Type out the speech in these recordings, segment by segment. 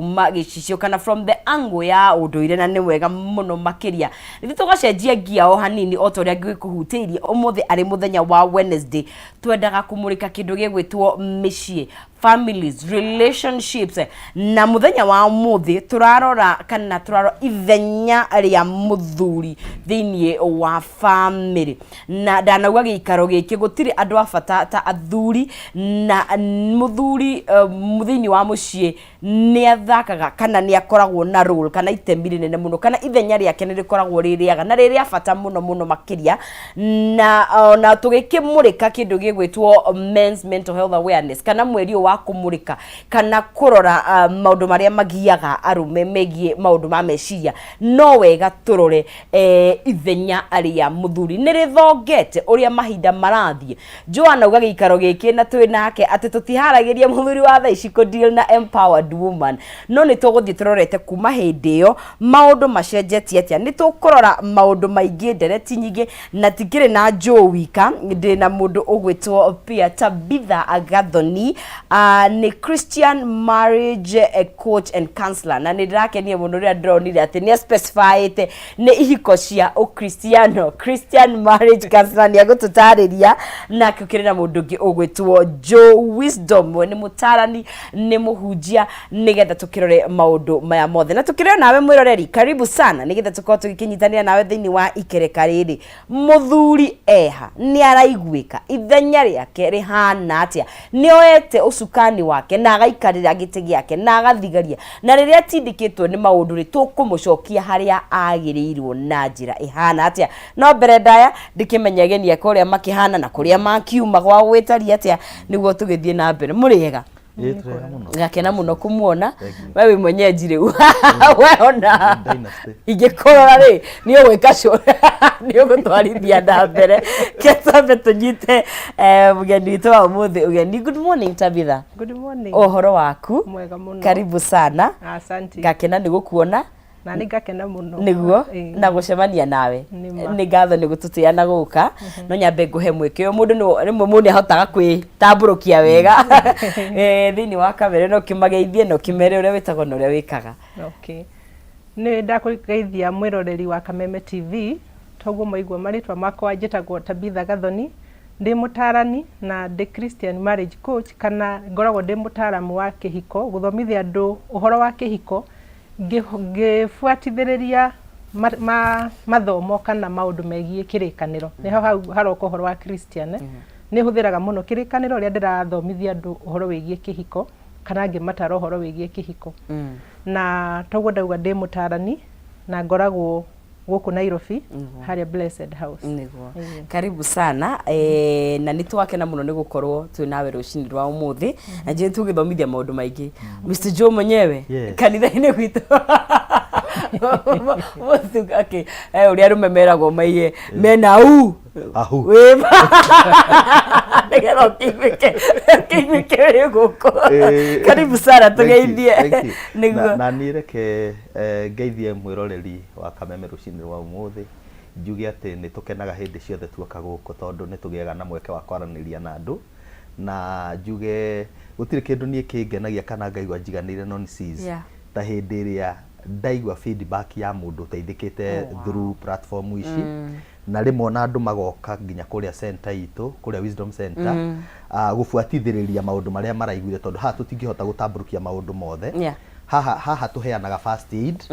Magicisho kana from the angle ya unduire na ni wega muno makiria nithi tugacenjia gia o hanini o toria ngikuhutiirie umuthi ari muthenya wa Wednesday twendaga kumurika kindu gigwitwo micii families relationships na muthenya wa umuthi turarora kana turaro ithenya ria muthuri thiini wa family na ndanauga giikaro giki gutiri andu afata ta athuri na muthuri thiini wa mucii ni athakaga kana ni akoragwo na role kana itemi rinene muno kana ithenya riake ni rikoragwo ririaga na riria fata muno makiria na tugikimurika kindu gigwitwo men's mental health awareness kana mweri wa kumurika kana kurora maundu maria magiaga arume megie maundu ma meciria no wega turore ithenya aria muthuri ni rithongete uria mahinda marathie Joanna uga giikaro giki na twi nake ati tutiharagiria muthuri wa tha ici ko deal na empowered woman no ni tuguthie turorete kuma hindi yo maundu macenjetie atia ni tukurora maundu maingi ndereti nyingi na tikire na Joewika ndi na mundu ugwitwo pia Tabitha Agathoni ni Christian marriage coach and counselor na ni ndakenie muno ria ndronire ati ni specified ni ihiko cia Christian marriage counselor ni agututariria na kukire na mundu ngi ugwitwo Joe Wisdom ni mutarani ni muhunjia nigetha tukirore maundu maya mothe na tukirore nawe mwiroreri karibu sana nigetha tukorwo tugikinyitania nawe thiini wa ikereka riri muthuri eha ni araiguika ithenya riake rihana atia ni oete usukani wake na agaikarira giti giake na agathigaria na riria tindikitwo ni maundu ri tukumucokia haria agirirwo na njira ihana atia no mbere ndaya ndikimenyagenia kuria makihana na kuria makiuma gwa gwitaria atia niguo tugithie na mbere muriega gakena muno kumuona wewe mwenye njire wewe ona igikorora ri ni ogwika cio ni ogutwarithia na mbere ketambe tunyite mugeni witu wa umuthi ugeni good morning Tabitha. Good morning. Ohoro waku mwega muno karibu sana asante gakena ni gukuona na ni gakena muno niguo na gucemania nawe ni gatho ni gututia na guka no nyambe nguhe mweke mundu ni mumuni ahotaga kwitamburukia wega thiini wa kamera no kimageithie no kimere uria witago no uria wikaga. Okay, ni ndakugeithia mwiroreri wa Kameme TV toguo maigua maritwa makwa njitagwo Tabitha Agathoni ndi mutarani na ndi Christian marriage coach kana ngoragwo ndi mutaramu wa kihiko guthomithia andu uhoro wa kihiko ngifuatithiriria mathomo kana maundu megie kirikaniro niho haroko uhoro wa Christian ni huthiraga muno kirikaniro ria ndirathomithia andu uhoro wigie kihiko kana ngimatara uhoro wigie kihiko na toguo ndauga ndi mutarani na ngoragwo guku Nairobi haria Blessed House niguo karibu sana na nitwakena muno nigukorwo twi nawe rucini rwa umuthi na je tugithomithia maundu maingi Mr. Joe mwenyewe kanitha-ini gwitu muthuga ke uria rumemeragwo maiye mena ahu weba negero kivike guko karibu sana tugeithie niguo na nireke ngeithie mwiroreri wa Kameme rucini rwa umuthi njuge ati ni tukenaga hindi ciothe tuoka guko tondu ni tugiaga na mweke wa kwaraniria na andu na njuge gutire kindu nie kingenagia kana ngaigwa njiganire no nisiz ta hindi ria ndaigwa feedback ya mundu teithikite through platform ici na rimwe na andu magoka nginya kuria center itu kuria Wisdom Center gufuatithiriria maundu maria maraiguire tondu ha tutingihota gutamburukia maundu mothe haha tuheanaga first aid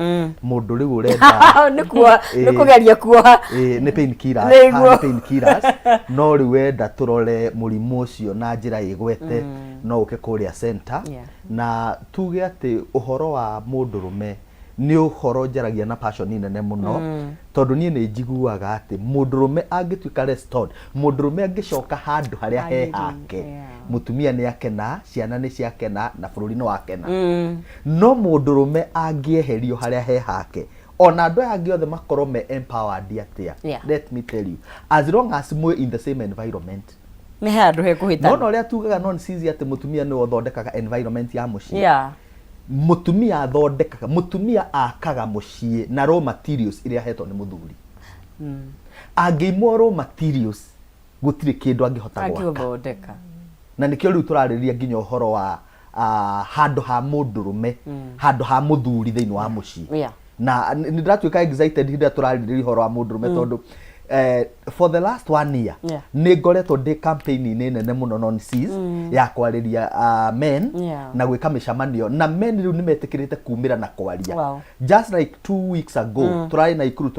mundu riu urenda ni kugeria kuoha ni pain killers no riu wenda turore murimu ucio na njira igwete no uke kuria center na tuge ati uhoro wa mundurume ni uhoro njaragia na passion nene muno tondu nie ni njiguaga ati mundurume angituika restored mundurume angicoka handu haria he hake mutumia ni akena ciana ni ciakena na bururi no akena no mundurume angieherio haria he hake ona andu angi othe makorwo me empowered atia let me tell you as long as we in the same environment me handu he kuhitana no ria tugaga non sisi ati mutumia ni uthondekaga environment ya mucii mutumia athondekaga mutumia akaga mucii na raw materials iria hetwo ni muthuri angimwo raw materials gutire kindu angihota gwaka thondeka na nikio riu turariria nginya uhoro wa handu ha mundurume handu ha muthuri thiini wa mucii na ni ndiratuika excited hinda turaririria horo wa mundurume tondu for the last 1 year ni ngoretwo ndi campaign ni nene muno non seas ya kwariria men na gwika mishamanio na men riu ni metikirite kumira na kwaria just like 2 weeks ago turai na ikuru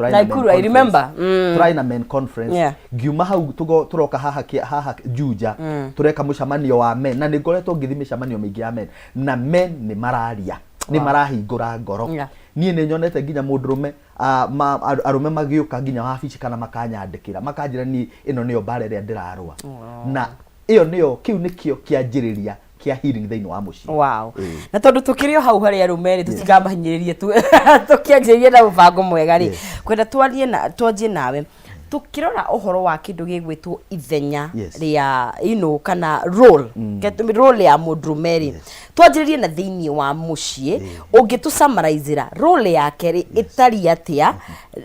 I remember turai na men conference giuma hau turoka haha Juja tureka mishamanio wa men na ni ngoretwo ngithi mishamanio mingi ya men na men ni mararia ni marahingura ngoro nie ni nyonete nginya mundurume arume magiuka nginya wabici kana makanyandikira makanjira ni ino niyo bare ria ndirarua na iyo niyo kiu nikio kianjiriria kia healing thiini wa mucii na tondu tukirio hau hari arumeri tutikamahinyiririe tukianjirie na mubango mwega ri kwenda twanjie nawe tukirora uhoro wa kindu gigwitwo ithenya ria kana role ya mundrumeri twanjiririe na thiini wa mucii ungitu summarize role yake ri itari atia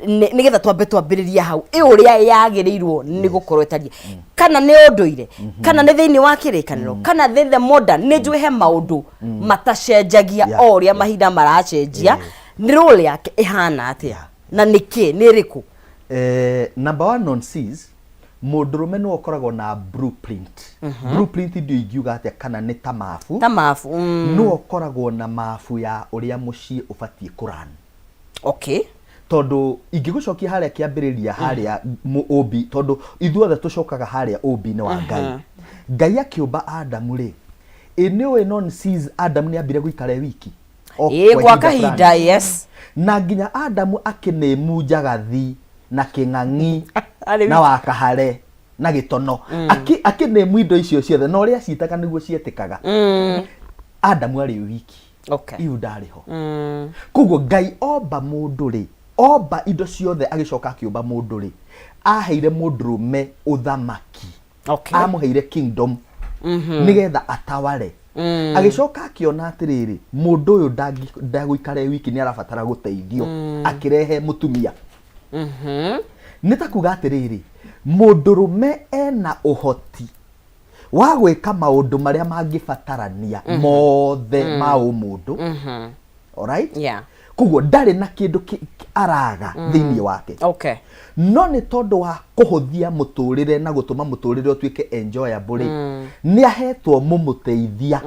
nigetha twambiriria hau uria yagirirwo ni gukorwo itarie kana ni unduire kana ni thiini wa kirikaniro kana the modern ni njue he maundu matacenjagia oria mahinda maracenjia ni role yake ihana atia na niki ni riku number 1 non seas mundurume no okoragwo na blueprint blueprint ndio ingiuga atia kana ni tamafu no okoragwo na mafu ya uria mucii ubatie kuran tondu ingigucokia haria kiambiriria haria obi tondu ithuothe tucokaga haria obi ni wa Ngai akiumba Adamu ri iniwe non seas Adam ni ambire guikare wiki kwa kahinda na nginya Adamu akinemu jagathi na king'ang'i na wakahare na gitono akinemu indo icio ciothe no ria ciitaga niguo cietikaga Adamu ari wiki iu ndariho kuguo Ngai omba mundu ri omba indo ciothe agicoka akiumba mundu ri aheire mundurume uthamaki amuheire kingdom nigetha ataware agicoka akiona atiriri mundu uyu ndaguikare wiki ni arabatara guteithio akirehe mutumia nitakuga atiriri mundurume ena uhoti wa gwika maundu maria mangibatarania mothe ma umundu alright kuguo ndari na kindu araga thiini wake no ni tondu wa kuhuthia muturire na gutuma muturire utuike enjoyable ni ahetwo mumuteithia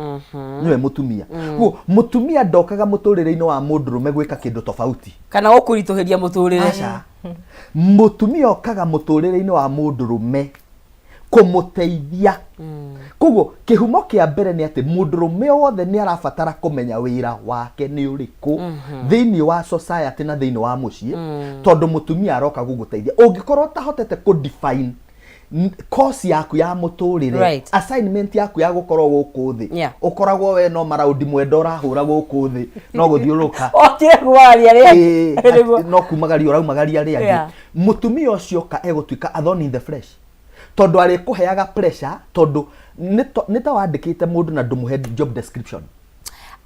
niwe mutumia kuguo mutumia ndokaga muturire-ini wa mundurume gwika kindu tofauti kana gukurituhiria muturire mutumia okaga muturire-ini wa mundurume kumuteithia kuguo kihumo kia mbere ni ati mundurume wothe ni arabatara kumenya wira wake ni uriku thiini wa society na thiini wa mucii tondu mutumia aroka guguteithia ungikorwo tahotete ku define course yaku ya muturire assignment yaku ya gukorwo guku thi ukoragwo we no maraundi mwenda urahura guku thi no guthiuruka no kumagaria uraumagaria ria mutumia ucio ka egutuika a thorn in the flesh tondu ari kuheaga pressure tondu nita wandikite mundu na ndumuhe job description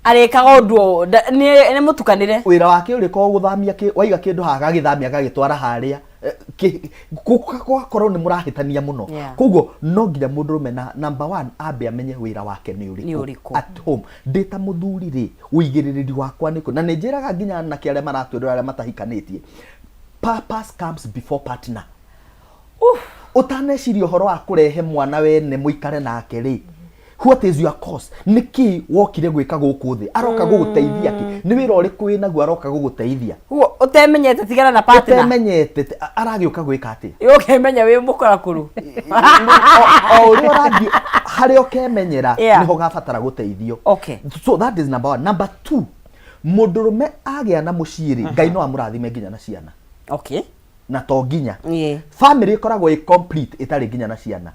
arikaga undu ni mutukanire wira wake uriko guthamia waiga kindu haga githamia gagitwara haria gukorwo ni murahitania muno kuguo no nginya mundurume na number 1 ambe amenye wira wake ni uriku at home ndita muthuri ri uigiririri wakwa niko na njiraga nginya na kiare maratwira aria matahikanitie purpose comes before partner utaneciria horo wa kurehe mwana wene muikare nake ri what is your cause niki wokire gwika guku thi aroka guguteithia ki ni wira uriku winaguo aroka guguteithia utemenyete tigana na partner utemenyete aragiuka gwika ati ukemenya wi mukorakuru uri uragi hari ukemenyera niho gabatara guteithio so that is number 1 number 2 mundurume agia na muciri Ngai no amurathime nginya na ciana na to nginya family ikoragwo i complete itari nginya na ciana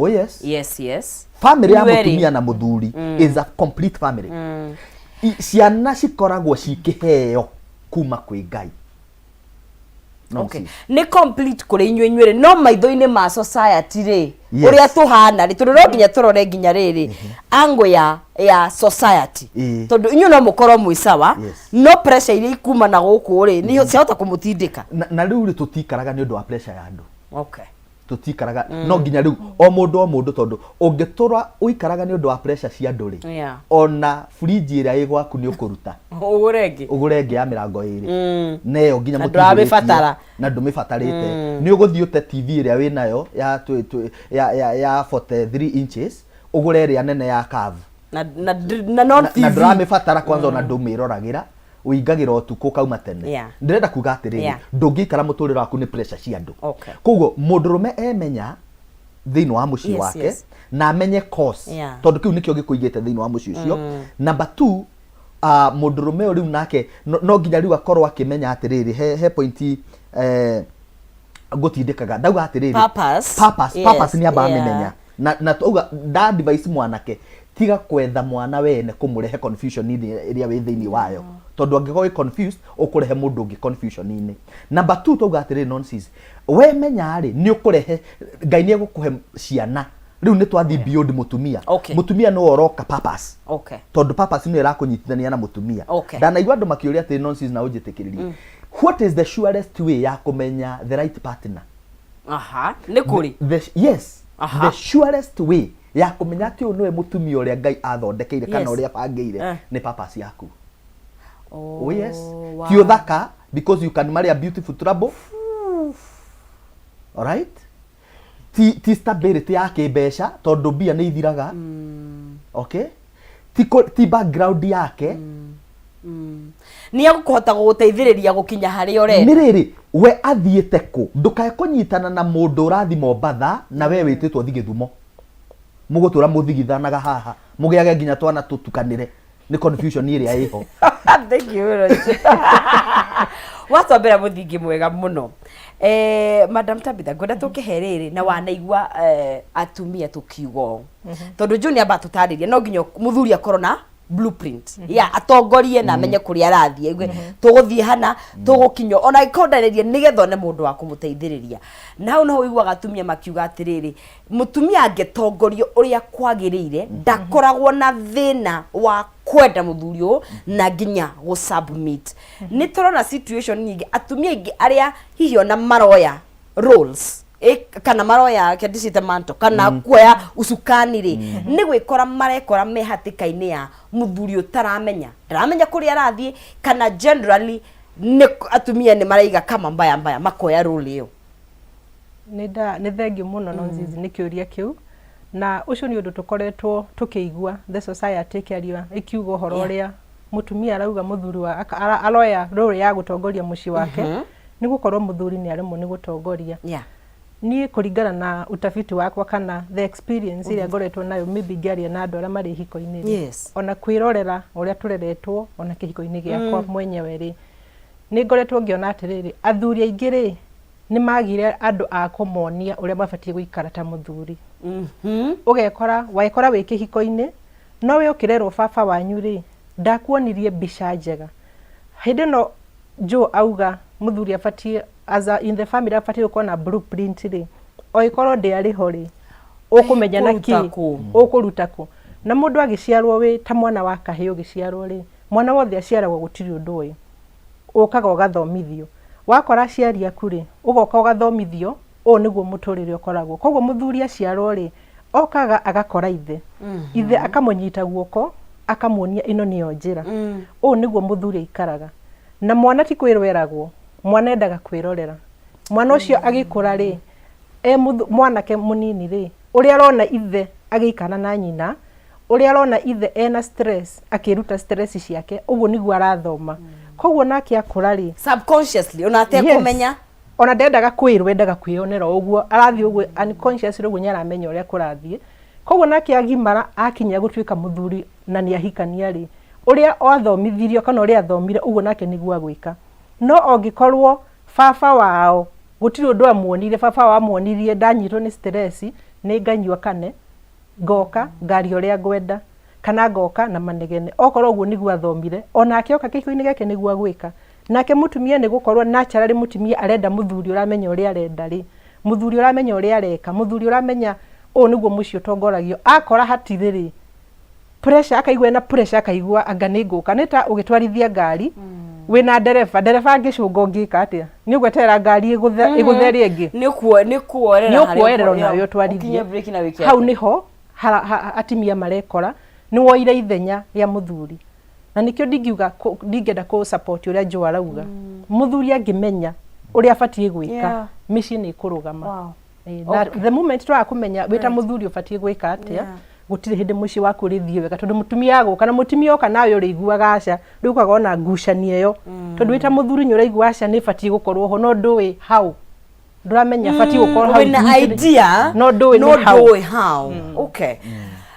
yes family ya mutumia na muthuri is a complete family ciana cikoragwo cikiheo kuma kwi Ngai ni complete kuri inyuĩ no maitho-ini ma society ri uria tuhana ri tondu no nginya turore nginya riri ango ya society tondu inyuĩ no mukorwo mwi sawa no pressure iria ikumana guku ri ni ciahota kumutindika na riu ri tutikaraga ni undu wa pressure ya andu tutikaraga no nginya riu o mundu tondu ungitura uikaraga ni undu wa pressure cia nduri ona fridge ira igwaku ni ukuruta ugurenge ya mirango iri neyo nginya mutifatara na ndumifatarite ni uguthii ute TV ira winayo ya 43 inches ugure ria nene ya curve na non TV na nduramifatara kwanza ona ndumirораgira uingagira utuku kauma tene ndirenda kuga atiriri ndungikara muturiro waku ni pressure cia andu koguo mundurume emenya thiini wa muci wake na amenye cause tondu kiu nikio gikuigite thiini wa muci ucio number 2 mundurume uriu nake no nginya riu akorwo akimenya atiriri he point gutindikaga ndauga atiriri purpose ni aba amenya na tuga da device mwanake tiga kwetha mwana wene kumurehe confusion iria wi thiini wayo tondu angikorwo confused ukurehe mundu ungi confusion ini number 2 tuga atiriri nonsense we menya ri ni ukurehe ngai ni egukuhe ciana riu ni twathi beyond mutumia mutumia no oroka purpose tondu purpose ni irakunyitithania na mutumia ndanaigua andu makiuria atiriri nonsense na ujitikiririe what is the surest way ya kumenya the right partner ni kuri yes the surest way ya kumenya ati uyu niwe mutumia uria ngai athondekeire kana uria bangeire ni purpose yaku yes ti uthaka because you can marry a beautiful trouble all right ti stability yake mbeca tondu bia ni ithiraga okay ti background yake ni agukuhota guguteithiriria gukinya hari ore ni riri we athiete ku ndukae kunyitana na mundu urathi Mombatha na we wititwo thi Githumo mugutura muthigithanaga haha mugiage nginya twana tutukanire ni confusion iria iho thank you watobera muthingi mwega muno madam Tabitha ngoda tukiherere na wanaigua atumia tukiugo tondu Junior aba tutariria no nginya muthuri akorwo na blueprint atongorie na amenye kuri arathie tuguthie hana tugukinyo ona ikondanerie nigetha one mundu wa kumuteithiriria nau no wiguaga atumia makiuga atiriri mutumia angetongorio uria kwagirire ndakoragwo na thina wa kwenda muthuri na nginya go submit ni turona situation nyingi atumia ingi aria hihi ona maroya roles kana maroya kedicite manto kana kuoya usukani ri ni gwikora marekora mehatikaini ya muthuri utaramenya ndaramenya kuri arathie kana generally ni atumia ni maraiga kama mbaya makoya role iyo ni thengi muno nonsense ni kiuria kiu na ucio ni undu tukoretwo tukiigua the society kiaria ikiugo horo uria mutumia arauga muthuri wa aloya role ya gutongoria muci wake ni gukorwo muthuri ni arimo ni gutongoria ni kuringana na utafiti wakwa kana the experience iria ngoretwo nayo maybe ngiaria na andu aria mari hiko-ini ona kwirorera uria tureretwo ona kihiko-ini giakwa mwenyewe ri ni ngoretwo ngiona atiriri athuri aingi ri ni magire andu a kumonia uria mabatie guikara ta muthuri ugekora waikora wi kihiko-ini no we ukirerwo baba wanyu ri ndakuonirie mbica njega hindi no Jo auga muthuri abatie as in the family abatie uko na blueprint ri oikorwo ndiari ho ri ukumenya na ki ukuruta ku na mundu agiciarwo wi ta mwana wa kahii ugiciarwo ri mwana wothe aciaragwo gutiri undu wi ukaga ugathomithio wakora aciari aku ri ugoka ugathomithio o niguo muturire ukoragwo koguo muthuri aciarwo ri okaga agakora ithe akamunyita guoko akamuonia ino niyo njira o niguo muthuri ikaraga na mwana ti kwirweragwo mwana endaga kwirorera mwana ucio agikura ri mwanake munini ri uria arona ithe agikana na nyina uria arona ithe ena stress akiruta stress ciake uguo niguo arathoma koguo nake akura ri subconsciously ona atekumenya ona ndendaga kwirwo endaga kwionera uguo arathie uguo unconsciously uguo nyaramenya uria kurathie koguo nake agimara akinya gutuika muthuri na ni ahikania ri uria athomithirio kana uria athomire uguo nake niguo agwika no ongikorwo baba wao gutiri undu amuonire baba wa amuonirie ndanyitwo ni stress ni nganyua kane ngoka ngari uria ngwenda kana ngoka na manegene okorwo uguo niguo athomire ona akioka kihiko-ini gake niguo agwika nake mutumia ni gukorwo naturally mutumia arenda muthuri uramenya uria arenda ri muthuri uramenya uria areka muthuri uramenya o niguo mucio tongoragio akora hatiriri pressure akaigwa na pressure akaigwa anga ni nguka nita ugitwarithia ngari wina ndereba angicunga ngika atia ni ugwetera ngari igutheri ingi ni kuorera nayo twarithie hau niho atimia marekora ni woire ithenya ya muthuri na nikio ndingiuga ndingenda ko support uria Jo arauga muthuri angimenya uria afatie gwika micii ni kurugama na the moment twa kumenya wita muthuri ufatie gwika atia gutire hindi muci waku rithie wega tondu mutumia ago kana mutumia oka nawe uriguaga aca ndukaga ona ngucania yo tondu wita muthuri nyura igua aca ni fatie gukorwo ho no ndui how nduramenya fatie gukorwo how na idea no ndui how okay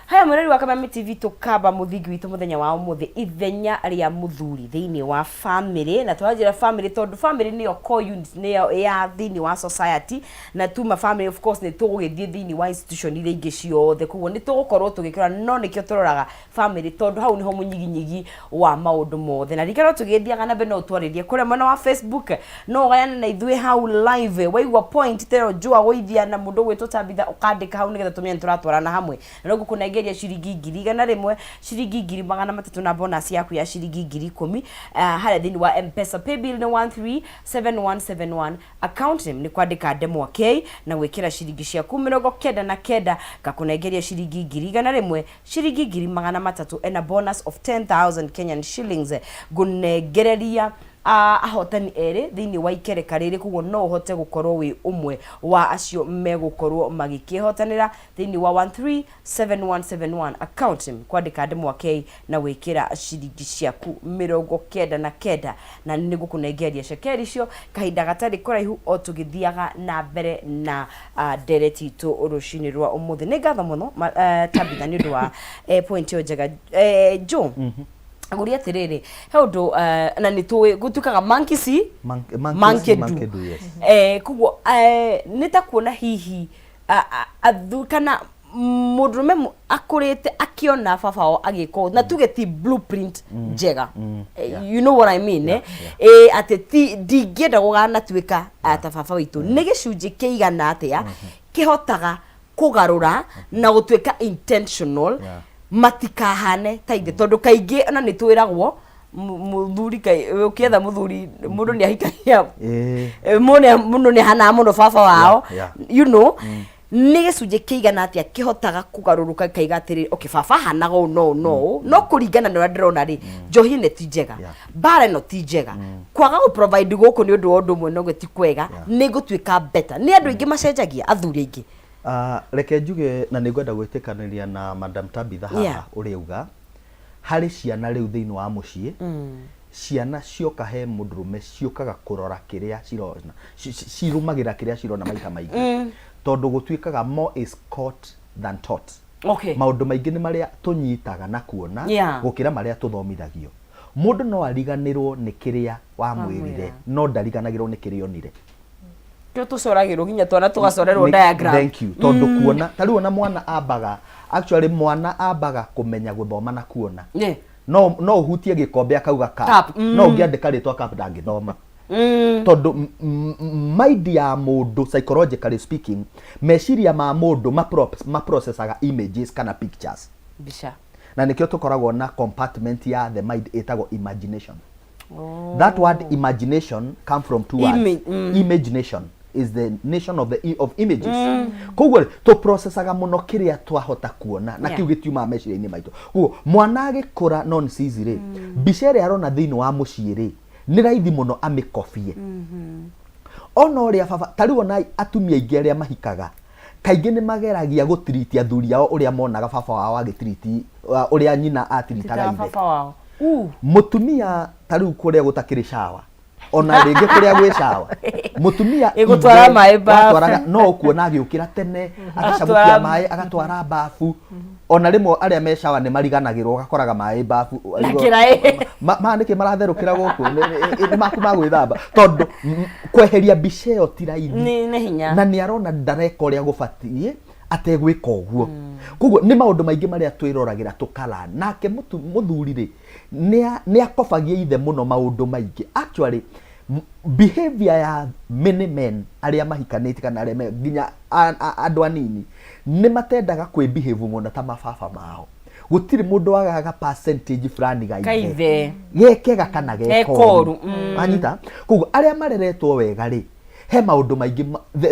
haya mwereri wa Kameme TV tukaba muthingi witu muthenya wa umuthi ithenya ria muthuri thiini wa family na twajira family tondu family niyo core unit niyo ya thiini wa society na tuma family of course ni tugithie thiini wa institution iria ingi ciothe koguo ni tugukorwo tugikira no nikio turoraga family tondu hau niho munyiginyigi wa maundu mothe na rikero tugithiaga na beno twaririe kure mwena wa Facebook no gayana na ithwe hau live waigwa point tero jua goithia na mundu gwitu Tabitha ukandika hau nigetha tumenya turatwarana hamwe na guku geria shiringi 1,100 shiringi 300 na bonus yaku ya shiringi 10,000 hale thini wa M-Pesa paybill ni 137171 account name ni kwandika demo okay na gwikira shiringi ciaku 99 gakunegeria shiringi 1,100 shiringi 300 and a bonus of 10,000 Kenyan shillings gunegereria ahotani ere thini wa ikereka riri kugo no uhote gukorwo wi umwe wa acio megukorwo magikihotanira thini wa 137171 account kwandika demo okay na wikira shiringi ciaku 99 na ni gukunegeria shekeri cio kahinda gatari kuraihu o tugithiaga na mbere na dereti to rucini rwa umuthi ni ngatho muno Tabitha ni ndu wa point yo njega Jo aguri atiriri he undu na ni tuwe gutukaga monkey do yes kugo nitakuona hihi kana mudume akurete akiona babao agiko na tugeti blueprint njega you know what I mean ati digenda gugana twika ata baba witu ni gicunji kiigana atia kihotaga kugarura na gutwika intentional matikahane taithe tondu kaingi ona ni twiragwo muthuri kai ukietha muthuri mundu ni ahikaia mundu ni hana muno baba wao you know ni gicunji kiigana atia kihotaga kugaruruka kaiga atiri okay baba hanago no kuringana na ndirona ri njohi ne tijega bare no tijega kwaga go provide guku ni undu ondu mwe no gweti kwega ni gutwika better ni andu ingi macenjagia athuri ingi reke njuge na ningwenda gwitikaniria na Madam Tabitha haha uriuga hari ciana riu thiini wa mucii ciana cioka he mundurume ciokaga kurora kiria cirona cirumagira kiria cirona maita maingi tondu gutwikaga more is caught than taught maundu maingi ni maria tunyitaga na kuona gukira maria tuthomithagio mundu no ariganirwo ni kiria wa mwirire no ndariganagirwo ni kiria onire tucoragirwo ginya twana tugacorerwo diagram thank you tondu kuona tari ona mwana ambaga actually mwana ambaga kumenya guthoma na kuona no uhutie gikombe akauga cup no ngiandika ritwa cup ndangithoma tondu mind ya mundu psychologically speaking meciria ma mundu ma processaga images kana pictures bisha na nikio tukoragwo na compartment ya the mind etagwo imagination that word imagination come from two words imagination is the nation of images koguo to processaga muno kiria twahota kuona na kiu gitiuma meciria-ini maitu koguo mwana agikura non sizire bicere arona thiini wa muciiri ni raithi muno amikofie ona uria baba tariwo na atumia ingi aria mahikaga kaingi ni mageragia gutriti athuri ao uria monaga baba wao agitriti uria nyina atritaga ithe mutumia tariu kuria gutakiri shawa ona ringi kuria gwi shawa mutumia igutwara mai bafu no kuona agiukira tene agacabukia mai agatwara bafu ona rimwe aria me shawa ni mariganagirwo gakoraga mai bafu manike maratherukira guku ni makuma gwithamba tondu kweheria biceo tiraini ni hinya na ni arona ndareka uria gubatie ategwika uguo koguo ni maundu maingi maria twiroragera tukala nake muthuri ri ni akofagia ithe muno maundu maingi actually behavior ya many men aria mahikanite kana aria nginya andu anini ni matendaga kwi behave muno ta mababa mao gutiri mundu wagaga percentage fulani Kaithe gekega kana gekoru anyita kugo aria mareretwo wega ri he maundu maingi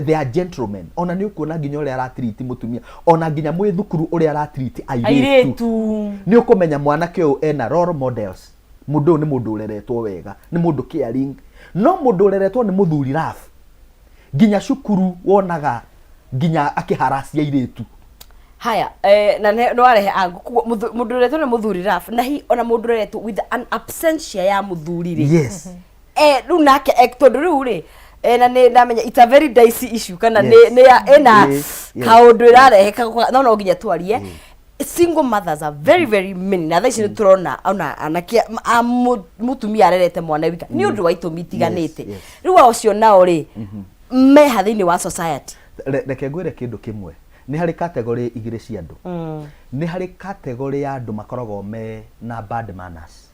they are gentlemen ona ni ukuona nginya uria aratreat mutumia ona nginya mwi thukuru uria aratreat airetu ni ukumenya mwanake uyu ena role models mundu ni mundu ureretwo wega ni mundu caring no mundu ureretwo ni muthuri raf nginya cukuru wonaga nginya akiharacia airetu haya na no arehe angu mundu ureretwo ni muthuri raf na hi ona mundu ureretwo with an absentia ya muthuri ri yes riu nake tondu riu ri na ne namenya it's a very dicey issue kana ne ena kaundu irarehe no nginya twarie single mothers are very many na thaici turona ona anake mutumia arerete mwana wika ni undu wa itumi tiganite riu acio nao ri me hathini wa society reke ngwire kindu kimwe ni hari category igire cia andu ni hari category ya andu makoragwo me na bad manners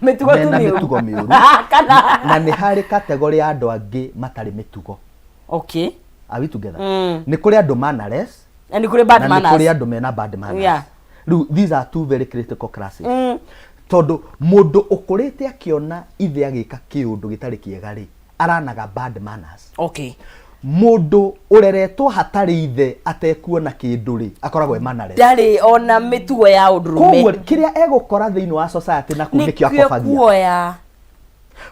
mitugo miuru na ni hari category ya andu angi matari mitugo okay are we together ni kuri andu mannerless and ni kuri bad manners na ni kuri andu mena bad manners these are two very critical classes tondu mundu ukurite akiona ithe agika kiundu gitari kiega ri aranaga bad manners okay mundu ureretwo hatari ithe atekuona kindu ri akoragwo emanare ndari ona mitugo ya undurume koguo kiria egukora thiini wa society na kunikio akofagia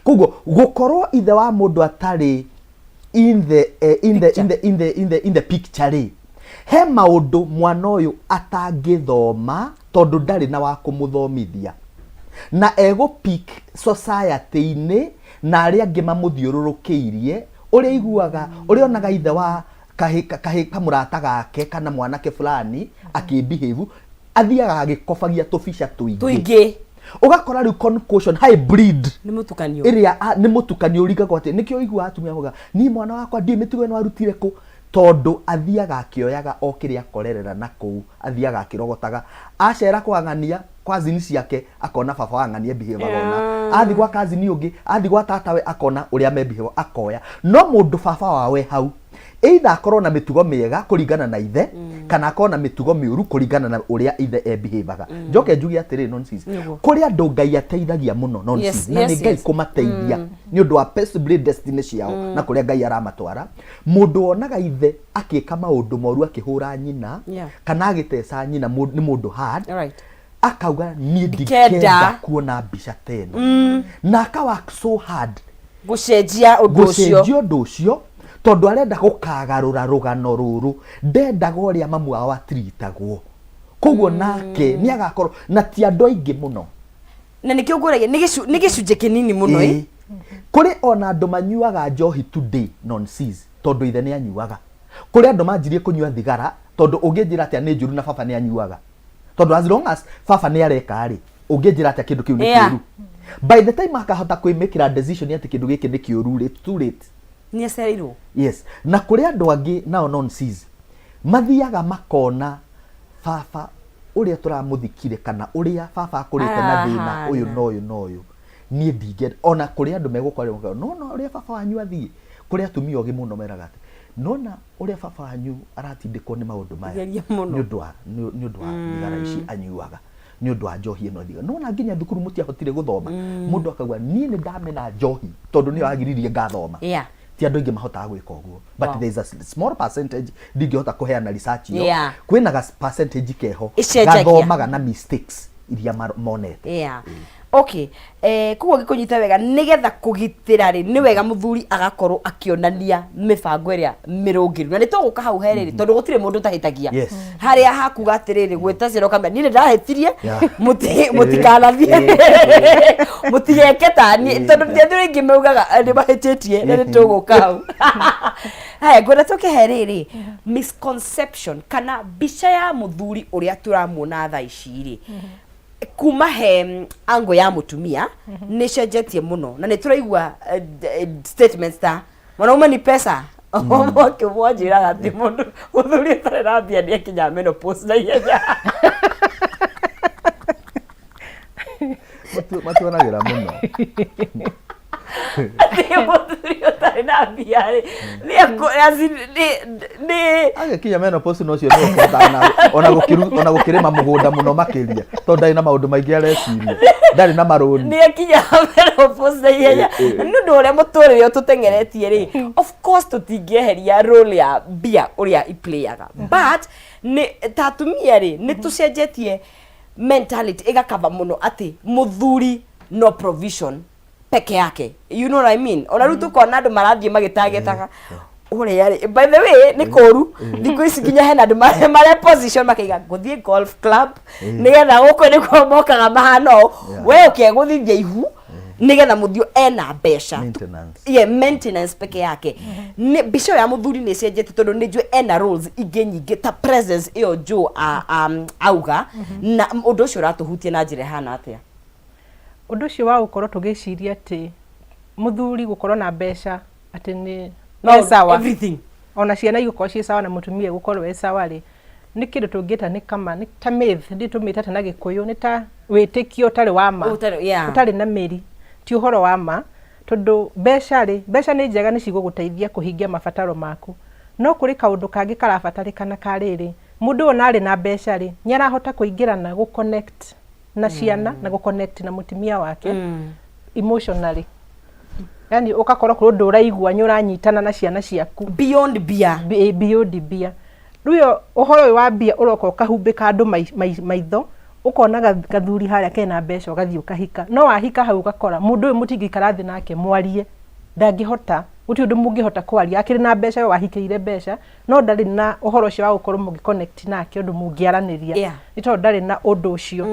koguo gukorwo ithe wa mundu atari in the picture ri he maundu mwana uyu atangithoma tondu ndari na wa kumuthomithia na ego peak society-ini na aria angi mamuthiururukiirie uria iguaga uria onaga ithe wa kahi kamurata gake kana mwanake fulani akibehave athiaga agikofagia tubica tuingi ugakora riu concussion hybrid ni mutukanio iria ni mutukanio urigagwo ati nikio igua atumia muga ni mwana wakwa ndi mitigo eno arutire ku tondu athiaga akioyaga o kiria akorerera na kuu athiaga akirogotaga acera kwangania kwa zini ciake akona baba wangania behave agona athi gwa kazini ungi athi gwa tatawe akona uria mebehave akoya no mundu baba wawe hau either akorwo na mitugo miega kuringana na ithe kana akorwo na mitugo miuru kuringana na uria ithe ebehavaga njoke njugi atiri nonsense kuri andu Ngai ateithagia muno nonsense na ni Ngai kumateithia ni undu wa possible destiny ciao na kuria Ngai aramatwara mundu onaga ithe akika maundu moru akihura nyina kana agitesa nyina ni mundu hard akauga ni ndikenda kuona mbica teno na akawa so hard gucenjia undu ucio tondu arenda gukagarura rugano ruru ndendaga uria mamu wao atritagwo koguo nake ni agakorwo na ti andu aingi muno na nikio nguragia ni gicunje kinini muno kuri ona andu manyuaga njohi today nonsense tondu ithe ni anyuaga kuri andu manjirie kunyua thigara tondu unginjira atia ni njuru na baba ni anyuaga tondu as long as baba ni areka ri unginjira atia kindu kiu ni kiuru by the time akahota kwimikira decision ati kindu giki ni kiuru ri too late ni aceriro yes na kuri andu angi nao nonsense mathiaga makona baba uria turamuthikire kana uria baba akurite na thina uyu no uyu nie ndige ona kuri andu megukora no uria baba wanyu athie kuri atumia ogi muno meraga ati nona uria baba wanyu aratindikwo ni maundu maya ni undu wa thigara ici anyuaga ni undu wa njohi eno thiga nona nginya thukuru mutiahotire guthoma mundu akagwa nie ni ndamena njohi tondu ni agiririe ngathoma ti andu ingi mahotaga gwika uguo but there is a small percentage ndingihota kuheana research yo kwina percentage keho gathomaga na mistakes iria monete okay kugo gikunyita wega nigetha kugitira ri ni wega muthuri agakorwo akionania mibango iria mirungiru na nituguka hau heriri tondu gutire mundu tahitagia haria hakuga atiriri gwita ciro kamera ni ndahetirie mutikanathie mutigeketa ni tondu ndio ingi meugaga ni bahetitie na nituguka hau haya gwira tuke heriri misconception kana bicha ya muthuri uria turamuona tha iciri kuma he ango ya mutumia ni cenjetie muno na ni turaigua statements ta mwanaume ni pesa oke mwajira ati mundu muthuri tare na bia ni kinya menopause na ihenya matuonagira muno ati muthuri tare na bia ni agekinya menopause no cio no kutana ona gukirima mugunda muno makiria to ndari na maundu maingi areciria ndari na maroni ni akinya menopause yenya nundu uria muturire tutengeretie ri of course tutingieheria role ya bia uria iplayaga but ni tatumia ri ni tucenjetie mentality igakava muno ati muthuri no provision peke yake, you know what I mean? Ona rutu kona andu marathie magitagetaga ore yari by the way ni koru thikũ ici nginya hena andu mare position makiga guthie golf club nigetha guko ni kwa mokaga mahano we ukieguthithia ihu nigetha muthio ena mbeca maintenance peke yake ni bicho ya muthuri ni cenjete tondu ni njue ena roles ingi nyingi ta presence iyo jo auga na undu ucio ratuhutie na njire hana atia undu ucio wa gukorwo tugiciria ati muthuri gukorwo na mbeca ati ni no sawa everything ona ciana igukorwo ci sawa na mutumia gukorwo we sawa ri ni kindu tungita ni kama ni ta myth ndi tumita na gikuyu ni ta witikio tari wa ma utari na meri ti uhoro wa ma tondu mbeca ni njega ni ciguguteithia kuhingia mabataro maku no kuri kaundu kangi karabatarikana kariri mundu ona ari na mbeca ri nyarahota kuingirana gu connect na ciana na gu connect na mutumia wake emotionally yani ukakorwo kuri undu uraigua nyuranyitana na ciana ciaku beyond bia ruyo uhoro wa bia uroko kahumbika andu maitho ukona gathuri haria kena mbeca ugathii ukahika no wahika hau ukakora mundu uyu mutingikara thi nake mwarie ndangihota guti undu mungihota kwaria akiri na mbeca wahikire mbeca no ndari na uhoro ucio wa gukorwo mugi connect nake undu mungiaraniria ni tondu ndari na undu ucio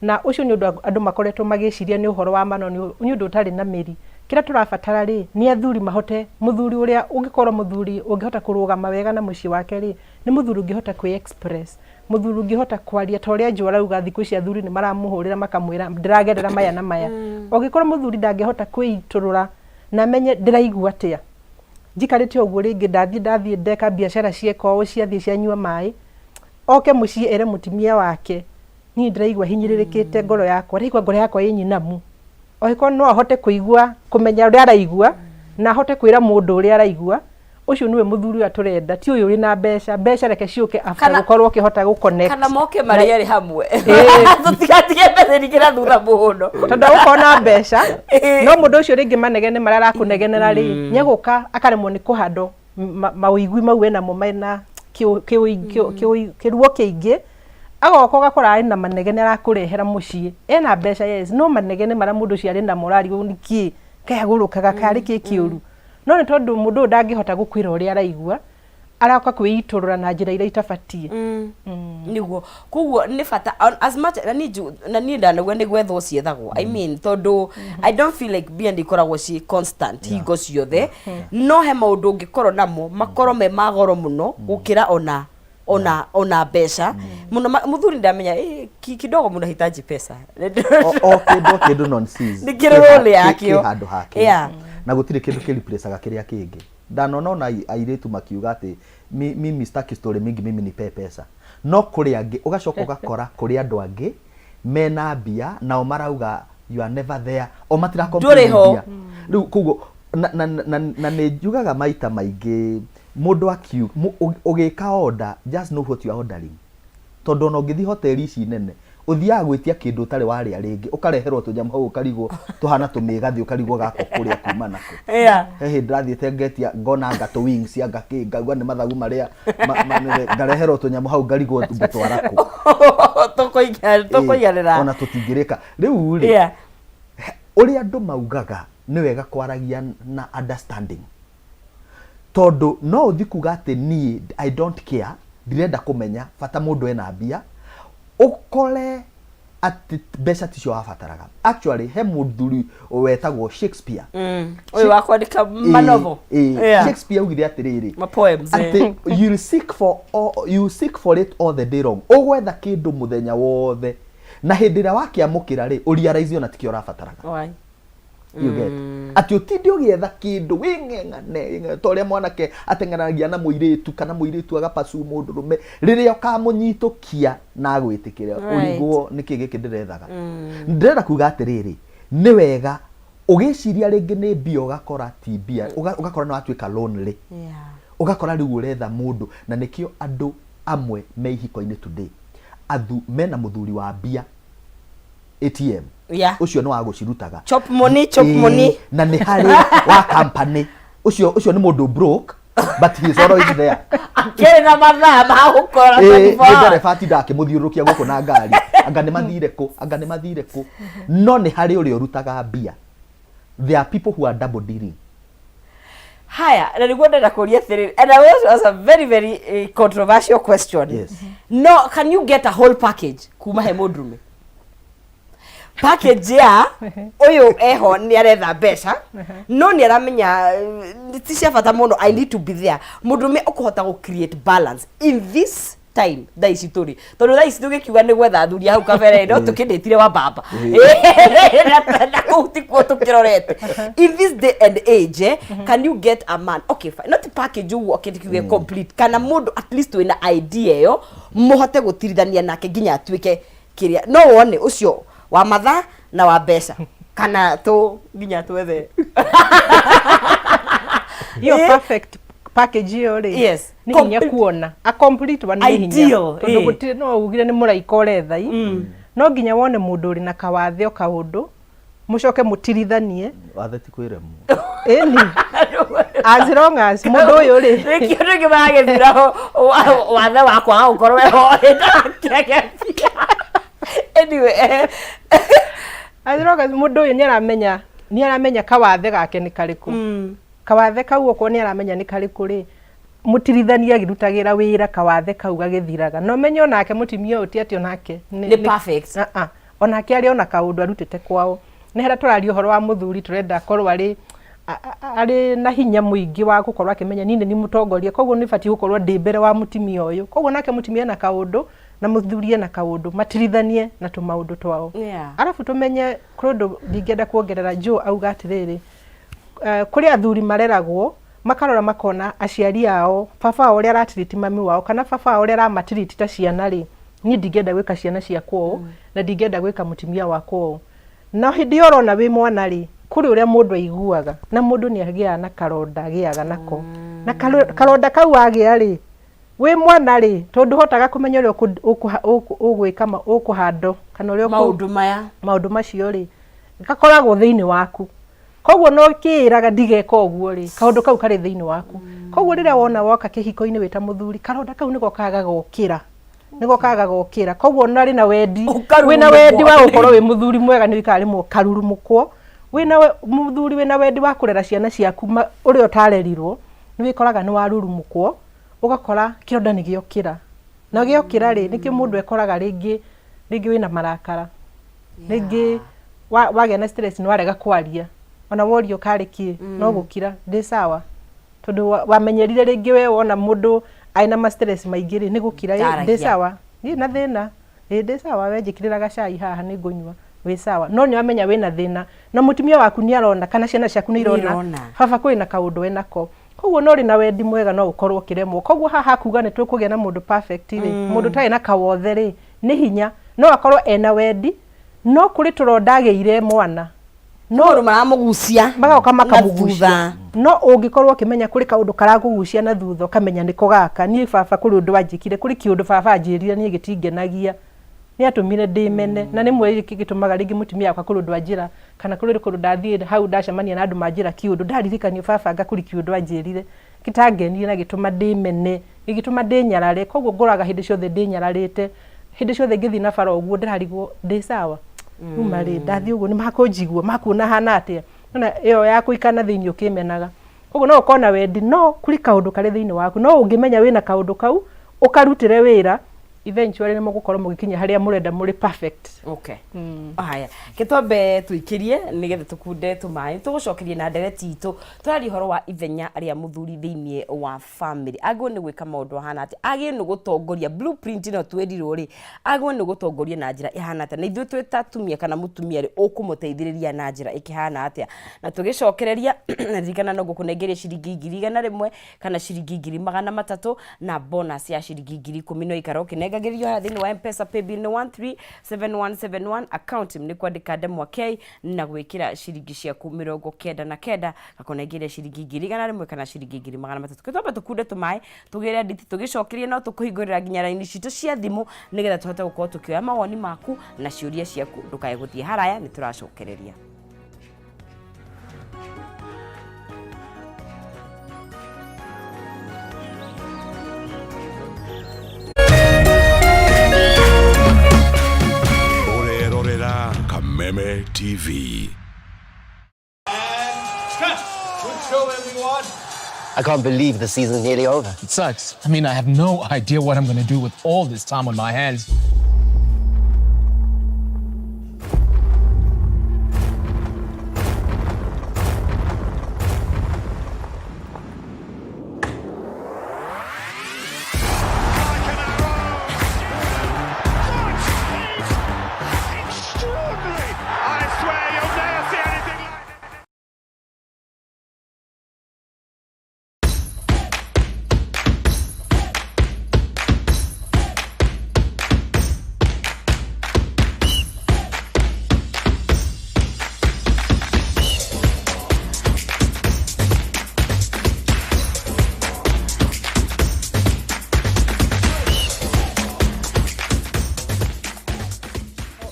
na ucio ni undu andu makoretwo magiciria ni uhoro wa mano ni undu utari na meri kira turabatara ri ni athuri mahote muthuri uria ungikorwo muthuri ungihota kurugama wega na muci wake ri ni muthuri ungihota kwi express muthuri ungihota kwaria ta uria njora uga thiku cia athuri ni maramuhurira makamwira ndiragendera maya na maya ungikorwo muthuri ndangihota kwiturura na menye ndiraigua atia njikarite oguo ringi ndathie ndeka biashara cieko ciathie cianyua mai oke muci ere mutimia wake ni ndiraigua hinyiririkite ngoro yakwa ndaigua ngoro yakwa yinyinamu oiko no ahote kuigua kumenya uria araigua na ahote kwira mundu uria araigua ucio niwe muthuri wa turenda ti uyu uri na mbeca reke ciuke after gukorwo ukihota gu connect kana moke mari ari hamwe tutigatige mbeca nikira thutha muno tondu ukona mbeca no mundu ucio ringi manegene mari arakunegenera ri nyeguka akaremwo ni kuhando mauigwi mau ena mo mena kiruo kiingi agoko gakora ari na manegene arakurehera mucii ena mbeca yes no manegene mara mundu cio ari na morali niki kayagurukaga kari kikiuru no ni tondu mundu ndangihota gukwira uria araigua araka kwiiturura na njira iria itabatie niguo kuguo ni bata as much na ni ndanagwe ni gwetho ciethagwo I mean tondu I don't feel like being ikoragwo ci constant hingo ciothe no he maundu ngikorwo namo makorwo me magoro muno gukira ona mbeca muno muthuri ndamenya kidogo muno hitaji pesa kindu nonsense ni kirole yakio handu hake na gutire kindu kiriplaceaga kiria kingi ndanona airetu makiuga ati mimi staki story mingi mimi ni pesa no kuri angi ugacoka ugakora kuri andu angi mena bia nao marauga you are never there o matira complete riu kugo na nejugaga maita maingi mundu akiu ugika order just know what you are ordering tondu no ngithi hoteli ici nene uthiaga gwitia kindu tari waria ringi ukareherwo tunyamu hau ukarigwo tuhana tumigathi ukarigwo gako kuria kuma nako hehe ndathiete ngetia ngona ngatu wings anga kingagwa ni mathagu maria ngareherwo tunyamu hau ngarigwo ngutwarako tukoigarira ona tutingirika riu ri uria andu maugaga ni wega kwaragia na understanding tondu no uthikuga ati ni I don't care ndirenda kumenya bata mundu ena mbia ukole ati mbeca ticio wabataraga actually he muthuri wetagwo Shakespeare uyu wakwandika manovo Shakespeare ugire atiriri ma poems ati you seek for it all the day long ugwetha kindu muthenya wothe na hindira wakiamukira ri uriaraize ona tikio rabataraga you get ati utindi ugietha kindu wingengane toria mwanake atenganagia na muiritu kana muiritu agapasu mundurume riria ukamunyitukia na gwitikire urigwo niki giki ndirethaga ndirenda kuga atiriri ni wega ugiciria ringi ni mbia ugakora ti mbia ugakora no atuika lonely ugakora riu uretha mundu na nikio andu amwe me ihiko-ini today mena muthuri wa mbia ATM ucio no agucirutaga chop money na ni hari wa company ucio ni mundu broke but he is always there kile na mathaa ma gukora 24 ndere fati ndake muthiurukia guku na ngari anga ni mathire ku no ni hari uri urutaga mbia. There are people who are double dealing. Haya, na niguo ndenda kuria thiri, and that was a very very controversial question. Yes. No, can you get a whole package kuma he mundume? Package ya uyu eho ni aretha mbeca no ni aramenya ti cia bata muno, I need to be there. Mundume ukuhota go create balance in this time da ici turi tondu da ici tugikiuga ni gwetha thuri hau kabere no tukinditire wa baba na kuhuti kwa tukirorete in this day and age can you get a man okay fine not package you walk it complete kana mundu at least wina idea yo muhote gutirithania nake nginya atuike kiria no wone ucio wa matha na wa mbeca kana tu nginya twethe yo perfect package yo ri yes ni hinya kuona a complete one ni hinya tondu gutire no ugire ni muraika urethai no nginya wone mundu uri na kawathe o kaundu mucoke mutirithanie wathe ti kwiremu ni as long as mundu uyu ri rekio ngi magethira wathe wakwa ukorwe ho anyway as long as mundu uyu ni aramenya kawathe gake ni kariku kawathe kau okwo ni aramenya ni kariku ri mutirithania agirutagira wira kawathe kau gagithiraga no menyo nake mutimia uti ati onake ni perfect onake ari ona kaundu arutite kwao ni hera turario horo wa muthuri turenda korwa ari na hinya muingi wa gukorwa akimenya nini ni mutongoria koguo ni fati gukorwa ndimbere wa mutimia uyu koguo nake mutimia na kaundu na muthurie na kaundu matirithanie na tumaundu twao arafu tumenye kundu ndingenda kuongerera jo auga atiriri kuri athuri mareragwo makarora makona aciari ao baba uria aratiriti mami wao kana baba uria aramatiriti ta ciana ri ni ndingenda gwika ciana cia kwao na ndingenda gwika mutimia wa kwao na hindi orona wi mwana ri kuri uria mundu aiguaga na mundu ni agia na karonda agiaga nako na karonda kau agia ri wi mwana ri tondu hotaga kumenya uria ugwika ukuhando kana uria maundu macio ri gakoragwo thiini waku koguo no kiiraga ndigeka uguo ri kaundu kau kari thiini waku koguo riria wona woka kihiko-ini wita muthuri karonda kau niko kaga gukira koguo nari na wendi wina wendi wa gukorwo wi muthuri mwega ni wikari mu karurumukwo wina muthuri wina wendi wa kurera ciana ciaku uri utarerirwo ni wikoraga ni warurumukwo ugakora kironda ni giokira na giokira ri nikio mundu ekoraga ringi wina marakara ringi wage na stress ni warega kwaria ona worio kariki no gukira ndi sawa tondu wamenyerire ringi we wona mundu aina ma stress maingiri ni gukira ndi sawa ni na thina ndi sawa we njikirira gacai haha ni ngunywa we sawa no ni wamenya wina thina na mutimia waku ni arona kana ciana ciaku ni irona baba kwina kaundu we nako koguo no ri na wendi mwega no ukorwo kiremwo koguo haha kuga ni tukugia na mundu perfect ri mundu tai na kawothe ri ni hinya no akorwo ena wendi no kuri turondageire mwana no maramugucia magaoka makamugucia no ungikorwo kimenya kuri kaundu karagugucia na thutha kamenya niko gaka ni baba kuri undu wanjikire kuri kiundu baba anjirire ni gitingenagia ni atumire ndimene na ni mwe gitumaga ringi mutimia kwa kuri undu anjira kana kuri kundu ndathie hau ndacemania na andu manjira kiundu ndaririkania baba anga kuri kiundu anjirire kitangenie na gituma ndimene gituma ndinyarare koguo ngoraga hindi ciothe ndinyararite hindi ciothe ngithi na bara uguo ndirarigwo ndi sawa umari ndathi uguo ni makunjigwo makuna hana atia na iyo yaku ikana thiini ukimenaga koguo no ukona wendi no kuri kaundu kari thiini waku no ungimenya wina kaundu kau ukarutire wira eventually ni mugukorwo mugikinya haria murenda muri perfect okay haya kitombe tuikirie nigethe tukunde tumai tugucokerie na ndereti itu turari horo wa ithenya aria muthuri thiini wa family agwo ni gwika maundu hana ati agi ni gutongoria blueprint no twedirwo ri agwo ni gutongoria na njira ihana ati na ithu twitatumia kana mutumia ri ukumuteithiriria na njira ikihana ati na tugicokereria ririkana no gukunengeria ciringi 100 kana ciringi 300 na bonus ya ciringi 10,000 no ikaro kinenga rengagĩrio harĩa thĩinĩ wa M-Pesa paybill nĩ 137171 account nĩ kwandĩka ndemwa K na gwĩkĩra ciringi ciaku 99 gakona ingĩrĩa ciringi 200 kana ciringi 300 twambe tũkunde tũmaĩ tũgĩre nditi tũgĩcokerie no tũkũhingũrĩra nginya raini citũ cia thimũ nĩgetha tũhote gũkorwo tũkĩoya mawoni maku na ciũria ciaku ndũkae gũthiĩ haraya nĩ tũracokereria. Kameme TV. Good show, everyone. I can't believe the season's nearly over. It sucks. I mean, I have no idea what I'm going to do with all this time on my hands.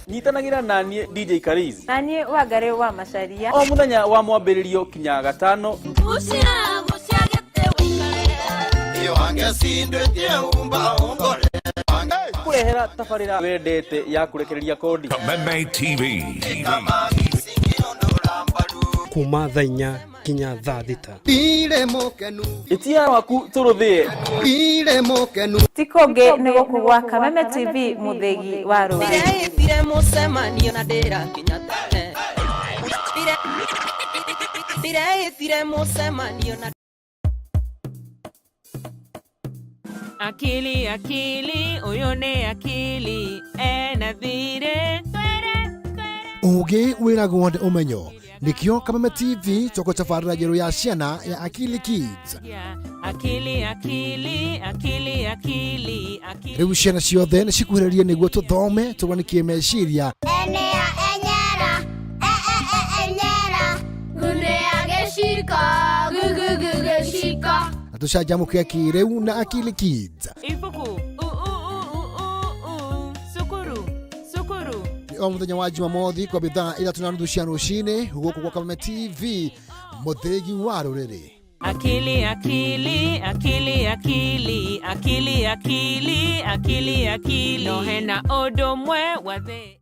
Nyitanagĩra naniĩ DJ Kariz. Naniĩ Wangari wa Macharia. O mũthenya wa mwambĩrĩrio kinya gatano. Kũrehera tabarĩra wendete ya kũrekereria kodi. Kameme TV. Kuma thaa 4 kinya thaa 6. Itia waku tũrũthĩe. Tikũngĩ nĩ gũkũ gwa Kameme TV mũthĩgi wa rũĩ. Ndire mũcemanio na ndĩrakinya tene. Ndire mũcemanio na Akili uyu nĩ akili ena thirĩ Ũgĩ wĩragwo nĩ ũmenyo nikio Kameme TV toko tabarĩra njerũ ya ciana ya Akili Kids. Akili Rĩu ciana ciothe nĩ cikuhĩrĩrie nĩguo tũthome tũranikie meciria enyera gunea geshika gugugugeshika na tũcanjamũke kĩrĩu na Akili Kids. ibuku sukuru O mũthenya wa Jumamothi kwa thaa 3:30 cia rũcinĩ gũkũ kwa Kameme TV mũthĩgi wa rũrĩrĩ. akili no hena ũndũ mwe wathe.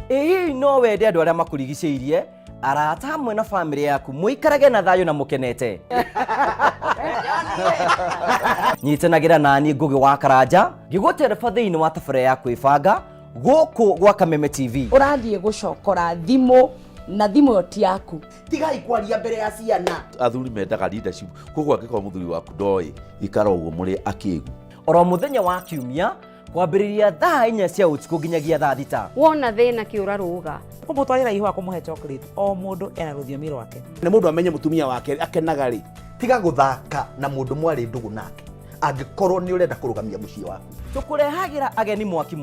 Ĩĩ no wende andũ arĩa makũrigicĩirie arata hamwe na famĩlĩ yaku mũikarage na thayũ na mũkenete. Nyitanagĩra naniĩ Ngũgĩ wa Karanja ngĩgũtereba thĩinĩ wa tabarĩra ya kwĩbanga gũkũ gwa Kameme TV. Ũrathiĩ gũcokora thimũ na thimũ ĩyo ti yaku. Tigai kwaria mbere ya ciana. Athuri mendaga leadership. Koguo angĩkorwo mũthuri waku ndoĩ ikara ũguo mũrĩ akĩĩgu. Oro mũthenya wa Kiumia kwambĩrĩria thaa 4 cia ũtukũ nginyagia thaa 6. Wona thĩna kĩũra rũga. kũmũtwarĩra ihũa kũmũhe chocolate. O mũndũ ena rũthiomi rwake. Nĩ mũndũ amenye mũtumia wake akenaga rĩ. Tiga gũthaka na mũndũ mwarĩ ndũgũ nake. Angĩkorwo nĩ ũrenda kũrũgamia mũciĩ waku. Tũkũrehagĩra ageni mwaki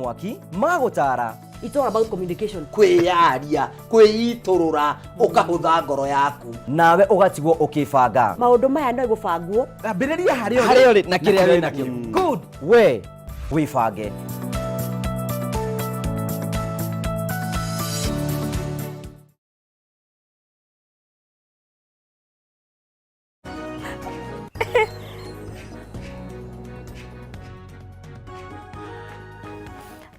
magũtara. It's all about communication. Kwĩyaria, kwĩitũrũra, ũkahũtha ngoro yaku. Nawe ũgatigwo ũkĩbanga. Maũndũ maya no gũbangwo. Ambĩrĩria harĩa ũrĩ na kĩrĩa wĩ nakĩo. Good. We wĩbange.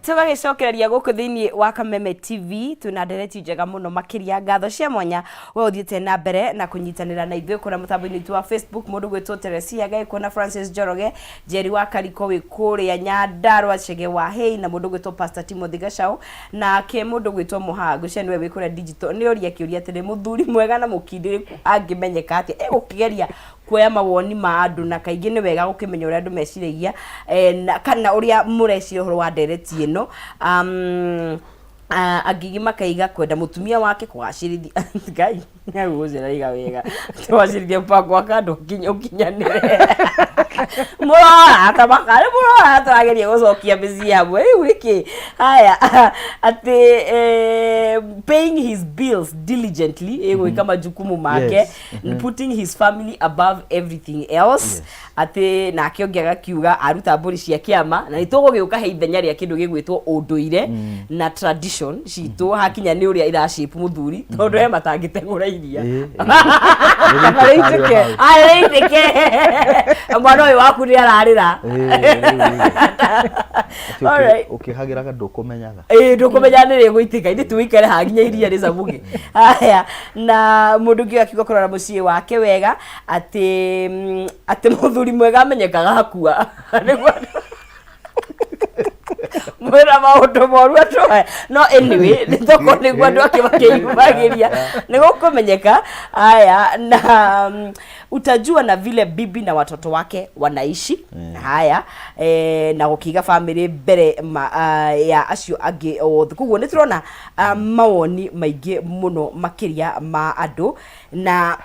Tũgagĩcokereria gũkũ thĩinĩ wa Kameme TV tuna ndereti njega mũno makĩria ngatho cia mwanya we ũthiĩte na mbere na kũnyitanĩra na ithuĩ kũrĩa mũtambo-inĩ witũ wa Facebook mũndũ gwĩtwo Teresia Gaĩkũ na Francis Njoroge, Jerry wa Kariko wĩ kũrĩa Nyandarua, Chege wa Hey na mũndũ gwĩtwo Pastor Timothy Gacau na ke mũndũ gwĩtwo Mũhango cia niwe wĩ kũrĩa digital nĩ ũria kĩũria atĩ mũthuri mwega na mũkindĩrĩku angĩmenyeka atĩa egũkĩgeria kuoya mawoni ma andũ na kaingĩ nĩ wega gũkĩmenya ũrĩa andũ meciragia kana ũrĩa mũreciria ũhoro wa ndereti ĩno. Agigi makaiga kwenda mutumia wake kwacirithia ngai nyagũcira iga wega twacirithia mpango wa kandu ukinyanire Murora tabakare murora turageria gucokia mĩciĩ hamwe rĩu rĩkĩ haya atĩ paying his bills diligently gwĩka majukumu make putting his family above everything else atĩ nake ũngĩ agakiuga aruta mbũri cia kĩama na nĩtũgũgĩũka he ithenya rĩa kĩndũ gĩgwĩtwo ũndũire na tradition citũ hakinya nĩ ũrĩa irashape mũthuri tondũ he matangĩtegũra iria arĩitĩke mwana ũyũ waku nĩ ararĩra ũkĩhagĩraga ndũkũmenyaga ndũkũmenya nĩ rĩgũitĩka ithĩ tũikare haha nginya iria rĩcamũke haya na mũndũ ũngĩ akiuga kũrora mũciĩ wake wega atĩ mũthuri mwega amenyekaga hakua mwĩra maũndũ moru atoe no anyway nĩtoko nĩguo andũ ake makĩyumagĩria nĩgũkũmenyeka haya na utajua na vile bibi na watoto wake wanaishi haya na gũkiga family mbere ya acio angĩ othe koguo nĩ tũrona mawoni maingĩ mũno makĩria ma andũ na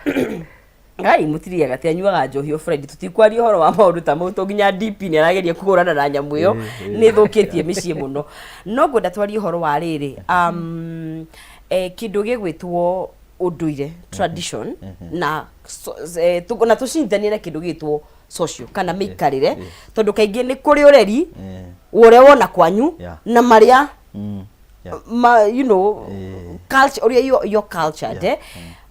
ngai mutiriaga ati anyuaga njohi o Friday tutikwaria horo wa maundu ta mau to nginya DP ni arageria kugurana na nyamu iyo ni thukitie micii muno no ngwenda twarie horo wa riri kindu gigwitwo unduire tradition na tucindanie na kindu gitwo social kana mikarire tondu kaingi ni kuri ureri ure wona kwanyu na maria you know culture or your culture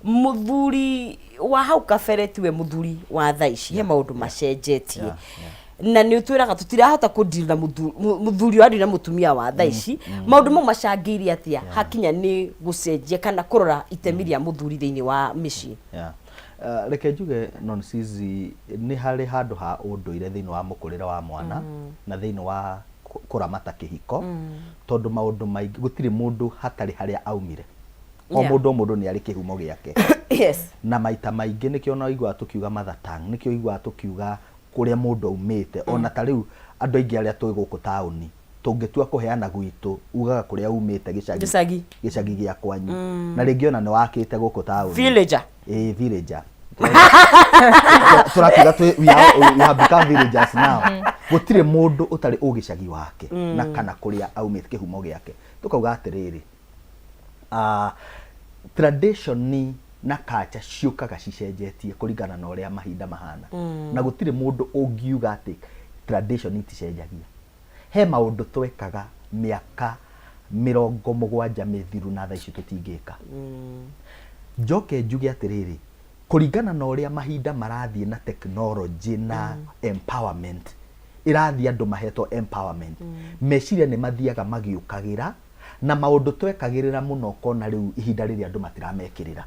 muthuri wa hau kabere tiwe muthuri wa thaici he maundu macenjetie na ni utwiraga tutirahota kudeal na muthuri wa na mutumia wa thaici maundu mau macangĩire atia hakinya ni gucenjia kana kurora itemi rĩa muthuri thĩinĩ wa mĩciĩ reke njuge non-sizi ni hari handu ha unduire thĩinĩ wa mũkũrĩre wa mwana na thĩinĩ wa kuramata kĩhiko tondu maundu maingĩ gũtirĩ mundu hatari haria aumire o mundu ni ari kihumo giake yes na maita maingĩ nikio no igwa tukiuga mother tongue nikio igwa tukiuga kuria mundu aumite ona ta riu andu aingi aria twi guku tauni tungitua kuheana gwitu ugaga kuria umite gicagi gia kwanyu na ringi ona ni wakite guku tauni villager villager turakiga we have become villagers now gutire mundu utari ugicagi wake na kana kuria aumite kihumo giake tukauga atiriri tradition ni na culture ciukaga cicenjetie kuringana na uria mahinda mahana na gutire mundu ungiuga ati tradition iticenjagia he maundu twekaga miaka 70 mithiru na thaa ici tutingika njoke njuge atiriri kuringana na uria mahinda marathie na technology na empowerment irathie andu mahetwo empowerment meciria ni mathiaga magiukagira na maundu twekagirira muno kona riu ihinda riri andu matiramekirira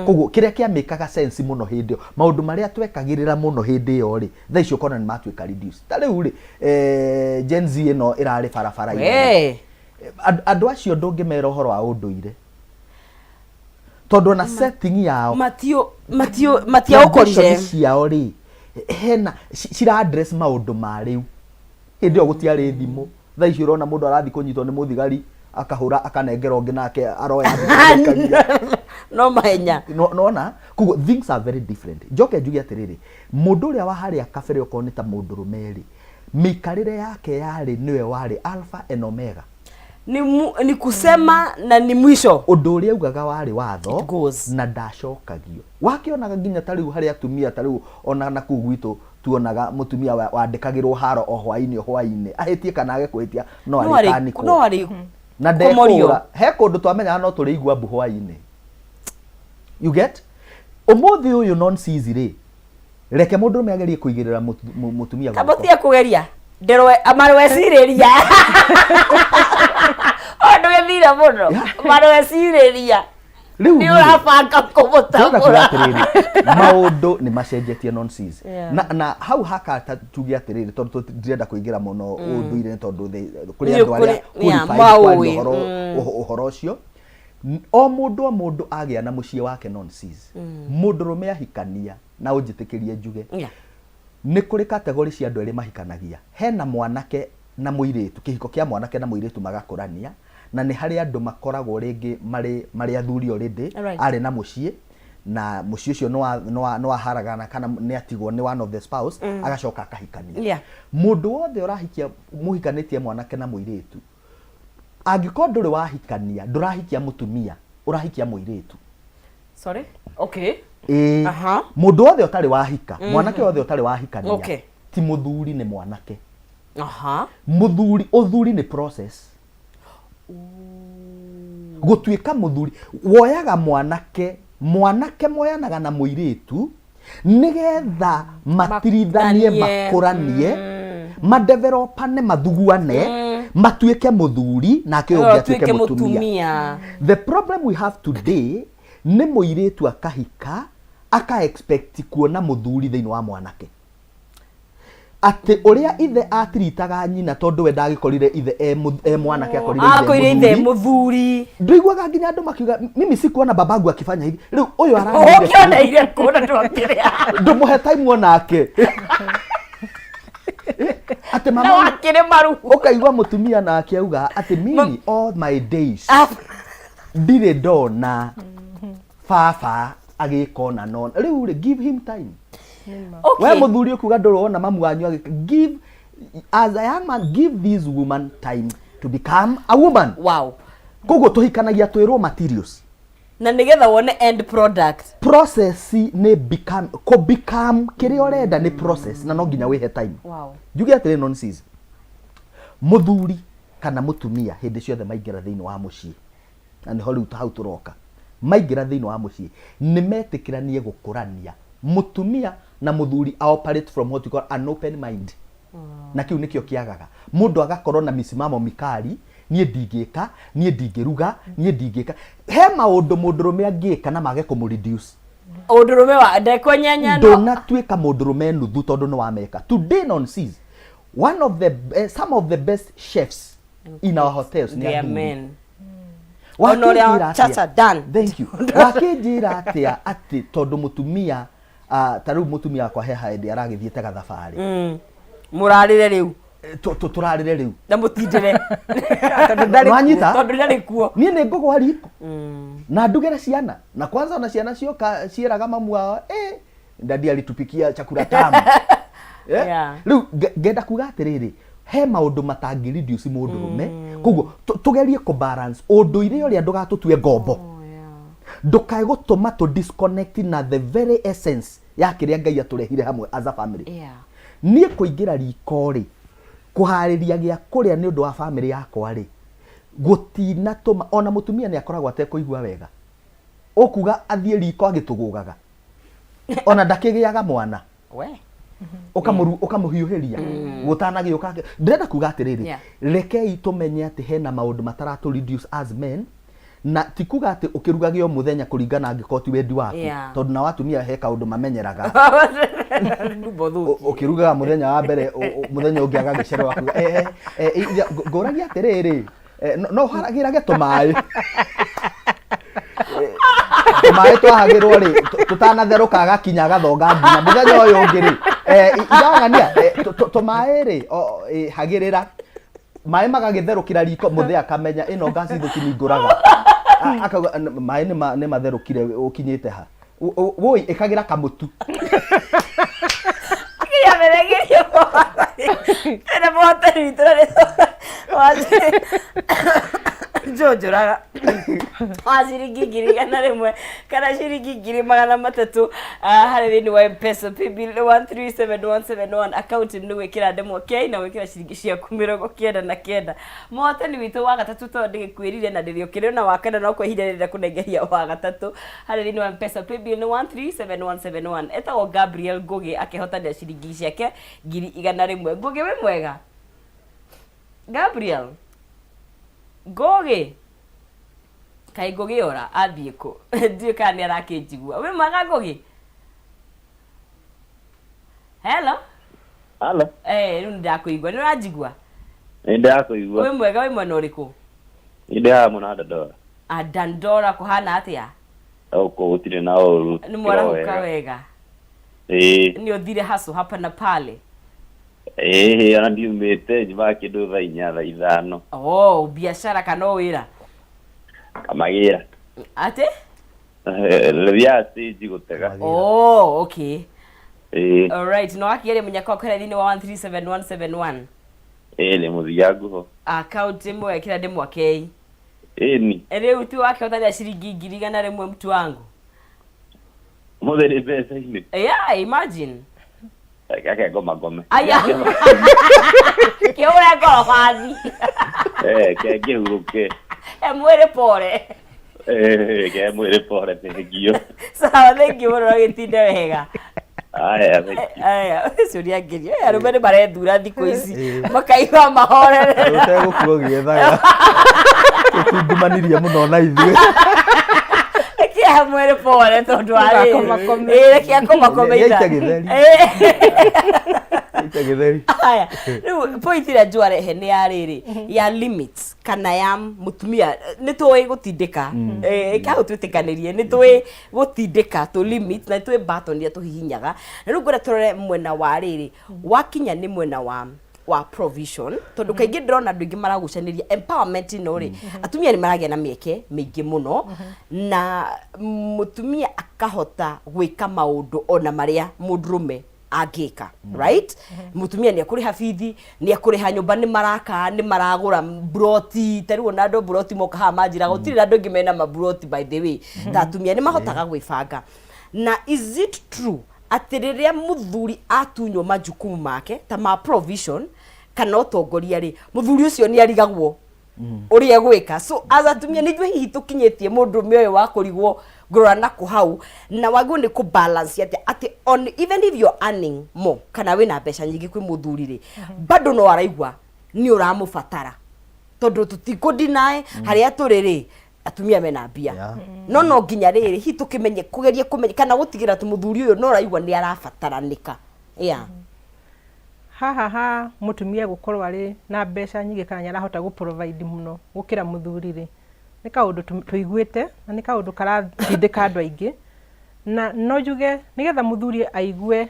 koguo kiria kiamikaga sense muno hindi maundu maria twekagirira muno hindi yo ri thaa icio kona ni matwika reduce ta riu ri Gen Z ino irari barabara andu acio ndungimera uhoro wa unduire tondu na setting yao matio ukorire ciao ri hena cira address maundu ma riu hindi yo gutiari thimu thaa icio urona mundu arathi kunyitwo ni muthigari akahura akanengera onge nake aroya no mahenya no kugo things are very different njoke njuge atiriri mundu uria wa haria kabere ukoni ta mundu rumeri mikarire yake yari niwe wari alpha and omega ni kusema na ni mwisho undu uria ugaga wari watho na ndacokagio wakionaga nginya tariu haria atumia tariu ona na kugwitu tuonaga mutumia wandikagirwo haro o hwaini ahetie kana age kwetia no ari na ndekora he kundu twamenya no turi igwa buhwaini you get umuthi uyu non-sizi ri reke mundu meagerie kuigirira mutumia gwako kabotia kugeria nderwe amarwe siriria ondu gethira muno marwe siriria ni urabanga kumutambura maundu ni macenjetie non-sizi na hau haka tuge atiriri tondu ndirenda kuingira muno unduire tondu kuri andu aria uhoro ucio o mundu agia na mucie wake non-sizi mundu rume ahikania na unjitikirie njuge ni kuri category cia andu eri mahikanagia hena mwanake na muiritu kihiko kia mwanake na muiritu magakurania na ni hari andu makoragwo ringi mari athuri already ari na mucie na muciĩ ũcio no aharagana kana nĩ atigwo nĩ one of the spouse agacoka akahikania. Mũndũ wothe ũrahikia mũhikanĩtie mwanake na mũirĩtu, angĩkorwo ndũrĩ wahikania ndũrahikia mũtumia, ũrahikia mũirĩtu. Sorry? Okay. Mũndũ wothe ũtarĩ wahika, mwanake wothe ũtarĩ wahikania, ti mũthuri nĩ mwanake. Mũthuri, ũthuri nĩ process. Gũtuĩka mũthuri, woyaga mwanake moyanaga na mũirĩtu nĩgetha matirithanie makũranie, madevelopane, mathuguane, matuĩke mũthuri nake ũngĩ atuĩke mũtumia. The problem we have today nĩ mũirĩtu akahika aka expect kuona mũthuri thĩinĩ wa mwanake. Atĩ ũrĩa ithe atiritaga nyina tondũ we ndagĩkorire ithe mwanake akorire ithe mũthuri. Ndũiguaga nginya andũ makiuga mimi sikuona babangu akifanya hivi. Rĩu ũyũ ararire ukiona ile kuona twakĩrĩa ndũmũhe time onake. Atĩ mama wakĩrĩ maru ũkaigua mũtumia nake auga atĩ mimi all my days ndirĩ ndona baba agĩkona non. Rĩu give him time. We mũthuri ũkuga ndũrona mamu wanyu give as a young man, give this woman time to become a woman. Wow. Koguo tũhikanagia twĩrwo materials na nĩgetha wone end product. Process nĩ become kĩrĩa ũrenda nĩ process na no nginya wĩhe time. Wow. Njuge atĩrĩ nonsense. Mũthuri kana mũtumia hĩndĩ ciothe maingĩra thĩinĩ wa mũciĩ, na nĩ rĩu hau tũroka, maingĩra thĩinĩ wa mũciĩ nĩ metĩkĩranie gũkũrania mũtumia na mũthuri operate from what you call an open mind. Na kiu nikio kiagaga mundu agakorwo na misimamo mikali, nie ndingĩka, nie ndingĩruga, nie ndingĩka. He maũndũ mũndũrũme angĩka na mage kũmũreduce. Ũndũrũme wa ndekonyanya no ndũnatuĩka mũndũrũme nuthu tondũ nĩ wameka. Today nonsense, one of the some of the best chefs in our hotels they are men. Chacha Dan. Thank you. Wakĩnjĩra atĩa atĩ tondũ mũtumia tarĩu mũtumia kwa heha hĩndĩ aragĩthiĩte gathabarĩ. Mũrarĩre rĩu. Tũrarĩre rĩu. Na mũtindĩre. Tondũ ndarĩ kuo. Niĩ nĩ ngũgwa riko. Na ndugere ciana. Na kwanza ona ciana cioka cieraga mamu wao, ndadi alitupikia chakula tamu. Rĩu ngenda kuga atĩrĩrĩ, he maũndũ matangĩreduce mũndũrũme. Koguo tũgerie kũ balance ũndũire ũrĩa ndũgatũtue ngombo. Ndukae gũtũma to disconnect na the very essence ya kĩrĩa Ngai atũrehire hamwe as a family. Niĩ kũingĩra riko rĩ, kũharĩria gĩa kũrĩa nĩ ũndũ wa family yakwa rĩ, gũtina tũma ona mũtumia nĩ akoragwo atekũigua wega. Ũkuga athiĩ riko agĩtũgũgaga. Ona ndakĩgĩaga mwana. Ũkamũhiũhĩria gũtanagĩũka. Ndĩrenda kuga atĩrĩrĩ, rekei tũmenye atĩ hena maũndũ mataratũ reduce as men. Na tikuga atĩ ũkĩrugagio mũthenya kũringana angĩkorwo ti wendi waku, tondũ na watumia he kaũndũ mamenyeraga. Ũkĩrugaga mũthenya wa mbere, mũthenya ũngĩ agagĩcererwo akuga ngũragia atĩrĩrĩ, no haragĩrage tũmaĩ. Tũmaĩ twahagĩrwo rĩ, tũtanatherũka agakinya agathonga nginya mũthenya ũyũ ũngĩ rĩ, igangania tũmaĩ rĩ hagĩrĩra maĩ magagĩtherũkĩra riko, mũthee akamenya ĩno gasi thũkĩningũraga. Akauga maĩ nĩ matherũkire ũkinyĩte ha. Woi ĩkagĩra kamũtu. Kia meregerio. Ene moteri tore. Jojoraga. Ciringi ngiri igana rĩmwe kana ciringi ngiri magana matatũ harĩ thĩinĩ wa M-Pesa paybill 137171 account nĩ gwĩkĩra ndemwa kei na gwĩkĩra ciringi ciaku 99. Mũhotani witũ wa gatatũ tondũ ndĩgĩkwĩrire na ndĩrĩokĩrĩo na wakana no kwa ihinda rĩrĩa kũnengeria wa gatatũ harĩ thĩinĩ wa M-Pesa paybill 137171 etagwo Gabriel Ngũgĩ akĩhotanĩra ciringi ciake ngiri igana rĩmwe. Ngũgĩ wĩ mwega? Gabriel Ngũgĩ kai Ngũgĩ ora athiĩ kũ? Ndiũ kana nĩ arakĩnjigua. Wĩ mwega Ngũgĩ? Hello? Hello? Rĩu ndakũigua. Nĩ ũranjigua? Nĩ ndakũigua. Wĩ mwega wĩ mwena ũrĩkũ? Nĩ haha mũno Dandora. Dandora kũhana atĩa? Huko gũtirĩ na ũru. Nĩ mwarahuka wega? Nĩ ũthire hacu hapa na pale? Ona ndiumĩte njimaga kĩndũ thaa 4 thaa 5. Biacara kana wĩra? Kamagĩra. Atĩ? Rĩrĩa stage gũtega. Oh, okay. All right, no akĩere munyaka kwa thini wa 137171. Nĩ mũthia nguho. Account imwe kila ndemwa kei. Ni. Rĩu tu wake ũtharia ciringi 100 mtu wangu. Mũtheri mbeca-inĩ. Yeah, imagine. Kake ngome. Aya. Kiura gorofathi. Kenge huruke. Mwere pore. Ke mwere pore pegio. Sawa, thank you for gitinde wega. Aya, suria ngirio. Arumene barethura thikũ ici. Makaiga mahorere. Utegũkuo gĩethaga. Tũtungumanirie mũno na ithuĩ. Kia mwere pore tondu ari. Kia koma ida. Githeri. Aya. Riu point ira njwarehe ni ariri ya limits kana ya mutumia ni tuwe gutindika ka utwitikanĩrie ni tuwe gutindika to limit na tuwe button ya tuhihinyaga na riu ngora turore mwena wa riri wakinya ni mwena wa provision tondu kaingĩ ndĩrona andũ aingĩ maragucaniria empowerment no ri atumia ni maragĩa na mĩeke mĩingĩ mũno na mutumia akahota gwĩka maũndũ ona marĩa mũndũrũme agika, right? Mutumia ni akuriha bithi, ni akuriha nyumba ni maraka, ni maragura broti, tari wona ndo broti moka ha majira gutiri ndo ngimena mabroti by the way. Tatumia ni mahotaga gwibanga. Na is it true atiriria muthuri atunyo majukumu make ta ma provision kana utongoria ri muthuri ucio ni arigagwo uri egwika. So as atumia ni hihi tukinyetie mundu mioyo wa kurigwo grana ku hau na wagu ni ku balance ati on even if you're earning more kana wina mbeca nyingi kwi muthuri ri bado no araigwa ni uramufatara tondu tutikudinae haria turiri atumia mena mbia no nginya riri hi tukimenye kugerie kumenye kana gutigira tu muthuri uyu no araigwa ni arafataranika ha mutumia gukorwo ari na mbeca nyingi kana nyarahota gu provide muno gukira muthuri ri ni kaundu tuiguite na ni kaundu karathindika andu aingi na no juge nigetha muthuri aigue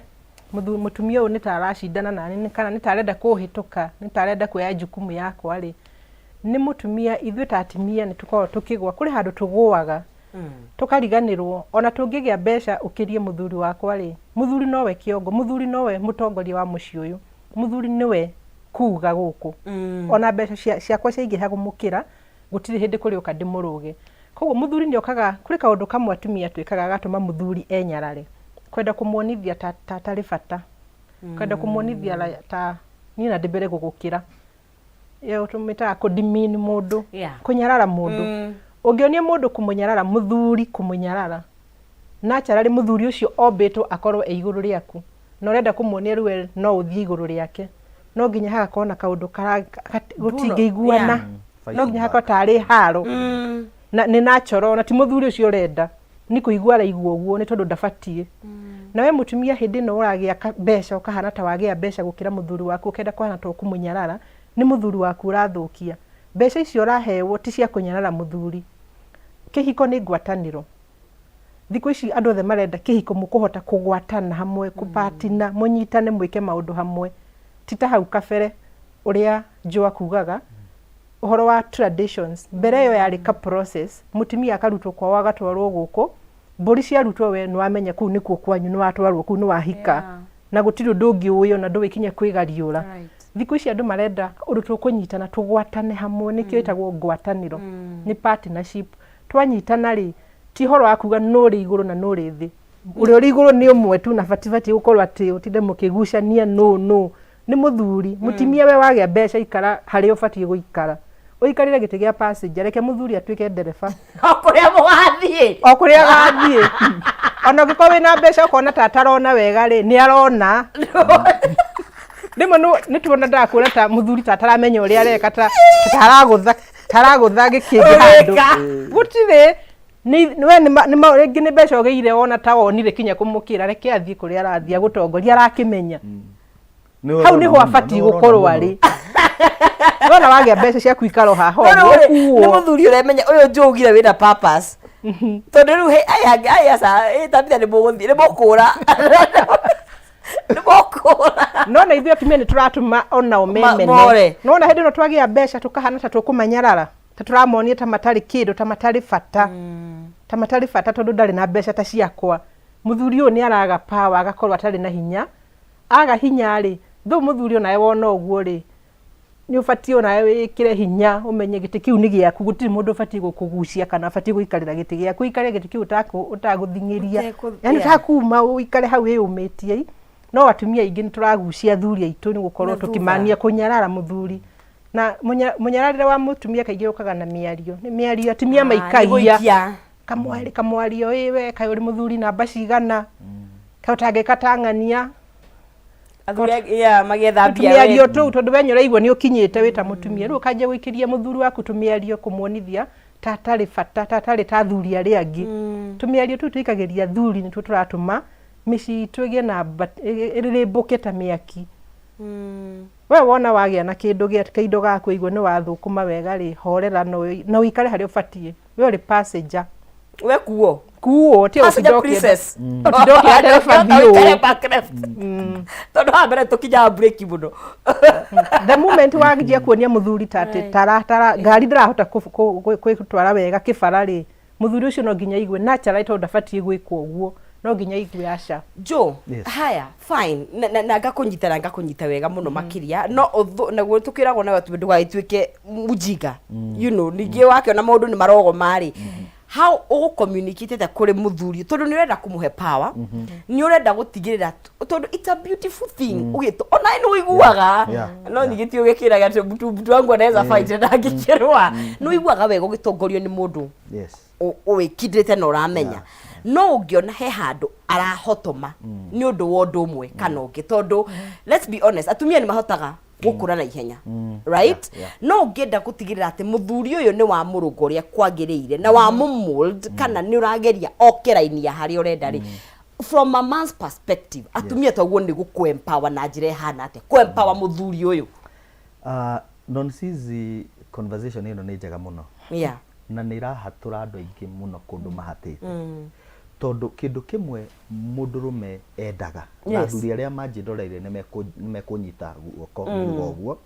mutumia uyu ni taracindana na ni kana ni tarenda kuhituka ni tarenda kuya jukumu yakwa ri ni mutumia ithuĩ ta atimia ni tukorwo tukigwa kuri handu tuguaga tukariganirwo ona tungigia mbeca ukirie muthuri wakwa ri muthuri nowe kiongo muthuri nowe mutongoria wa muciĩ uyu muthuri niwe kuga guku ona mbeca ciakwa ciaingĩha gũmũkĩra gutiri hindi kuri uka ndimuruge koguo muthuri ni okaga kuri kaundu kamwe atumia twikaga gatuma muthuri enyarare kwenda kumuonithia ta tari bata kwenda kumuonithia ta nina ndibere gugukira yo tumita kudimini mundu kunyarara mundu ungionia mundu kumunyarara muthuri kumunyarara naturally muthuri ucio ombetwo akorwo e iguru riaku no renda kumuonia ruwe no uthii iguru riake no nginya hagakona kaundu gutingĩiguana no nginya hakwa tari haro na ni natural na ti muthuri ucio renda ni kuigua raigua uguo ni tondu ndabatie na we mutumia hindi no uragia mbeca ukahana ta wagia mbeca gukira muthuri waku ukenda kuhana ta kumunyarara ni muthuri waku urathukia mbeca icio urahewo ti cia kunyarara muthuri kihiko ni ngwataniro thikũ ici andũ othe marenda kihiko mukuhota kugwatana hamwe kupatina munyitane mwike maundu hamwe tita hau kabere uria njua kugaga uhoro wa traditions mbere yo yari ka process mutumia akarutwo kwa wagatwarwo guku mburi ciarutwo we no amenya kuu nikuo kwanyu no watwarwo kuu no wahika na gutiri ndungi uyo na ndu wikinya kwigariura thikũ ici andũ marenda urutwo kunyitana tugwatane hamwe nikio itagwo ngwataniro ni partnership twanyitana ri ti horo akuga no ri iguru na no ri thi uri iguru ni umwe tu na fatifati gukorwo ati utinde mukigucania no ni muthuri mutimia we wagia mbeca ikara hari ubatie guikara uikarire giti gia passenger reke muthuri atwike ndereba okuria mugathie ona ngiko wina mbeca ukona tatarona wega ri ni arona ndimo no nituona ndakuona ta muthuri tataramenya uria areka taragutha gikingi handu gutire ni rĩngĩ nĩ mbeca ũgeire wona ta wonire kinya kũmũkĩra reke athiĩ kũrĩa arathiĩ gũtongoria arakĩmenya hau nĩho abatiĩ gũkorwo arĩ wona wagĩa mbeca cia kuikara haha nĩ mũthuri ũremenya ũyũ njũgire wĩna purpose tondũ rĩu aya tabitha nĩ mũgũthiĩ nĩ mũkũra no na ithuĩ atumia nĩ tũratũma onao memene nona hĩndĩ ĩno twagĩa mbeca tũkahana ta tũkũmanyarara ta tũramonia ta matarĩ kĩndũ ta matarĩ bata ta matari bata tondu ndari na mbeca ta ciakwa muthuri uyu ni araga power agakorwo atari na hinya aga hinya ri tho muthuri uyu nae wona uguo ri ni ubati ona wikire hinya umenye giti kiu ni giaku gutiri mundu ubati gukugucia kana ubati guikarira giti giaku ikare giti kiu utaguthingiria yani takuma uikare hau umitie no atumia ingi ni turagucia athuri aitu ni gukorwo tukimania kunyarara muthuri na munyararire wa mutumia kaingi ukaga na miario ni miario atumia maikagia kamwario iwe kai uri muthuri namba cigana kautage katangania athuri magethambia miario tu tondu wenyora igwa ni ukinyite wita mutumia ru kanje guikiria muthuri waku tumiario kumuonithia tatari fata tatari ta thuri ari angi tumiario tu tuikagiria thuri ni turatuma mici twige na iririmbuke ta miaki we wona wagia na kindu kaindo gaku igwa ni wathukuma wega ri horera no ikare hari ubatie we uri passenger we kuo ti princess okidoke hata fadio tondu ambere tukija break muno the moment wagijia kuonia muthuri tara ngari ndirahota kwitwara wega kibara ri muthuri ucio no nginya igwe natural tondu ndabatie gwikwo uguo no nginya igwe aca jo haya fine na ngakunyita wega muno makiria no naguo tukiragwo nawe tu ndugagituike mujinga you know ningi wake na maundu ni marogo mari how o communicate kuri muthuri tondu ni urenda kumuhe power ni urenda gutigirira tondu it's a beautiful thing ugito ona ino iguaga no nigitio gikiraga ati mtu wangu anaweza fight na ngikirwa no iguaga wega ugitongorio ni mundu uikidrete na uramenya no ungiona he handu arahotoma ni undu wa undu umwe kana ungi tondu let's be honest atumia ni mahotaga gukura na ihenya right no ngenda gutigirira ati muthuri uyu ni wa murugoria kwagiriire na wa mold kana ni urageria okeraini ya hari urenda ri from a man's perspective atumia taguo ni gukwempower na njire hana ate kwempower muthuri uyu non-sizi conversation ino ni njega muno na ni irahatura andu aingi muno kundu mahatite tondu kindu kimwe mundurume endaga na athuri aria manjiroreire ni mekunyita guoko guoguo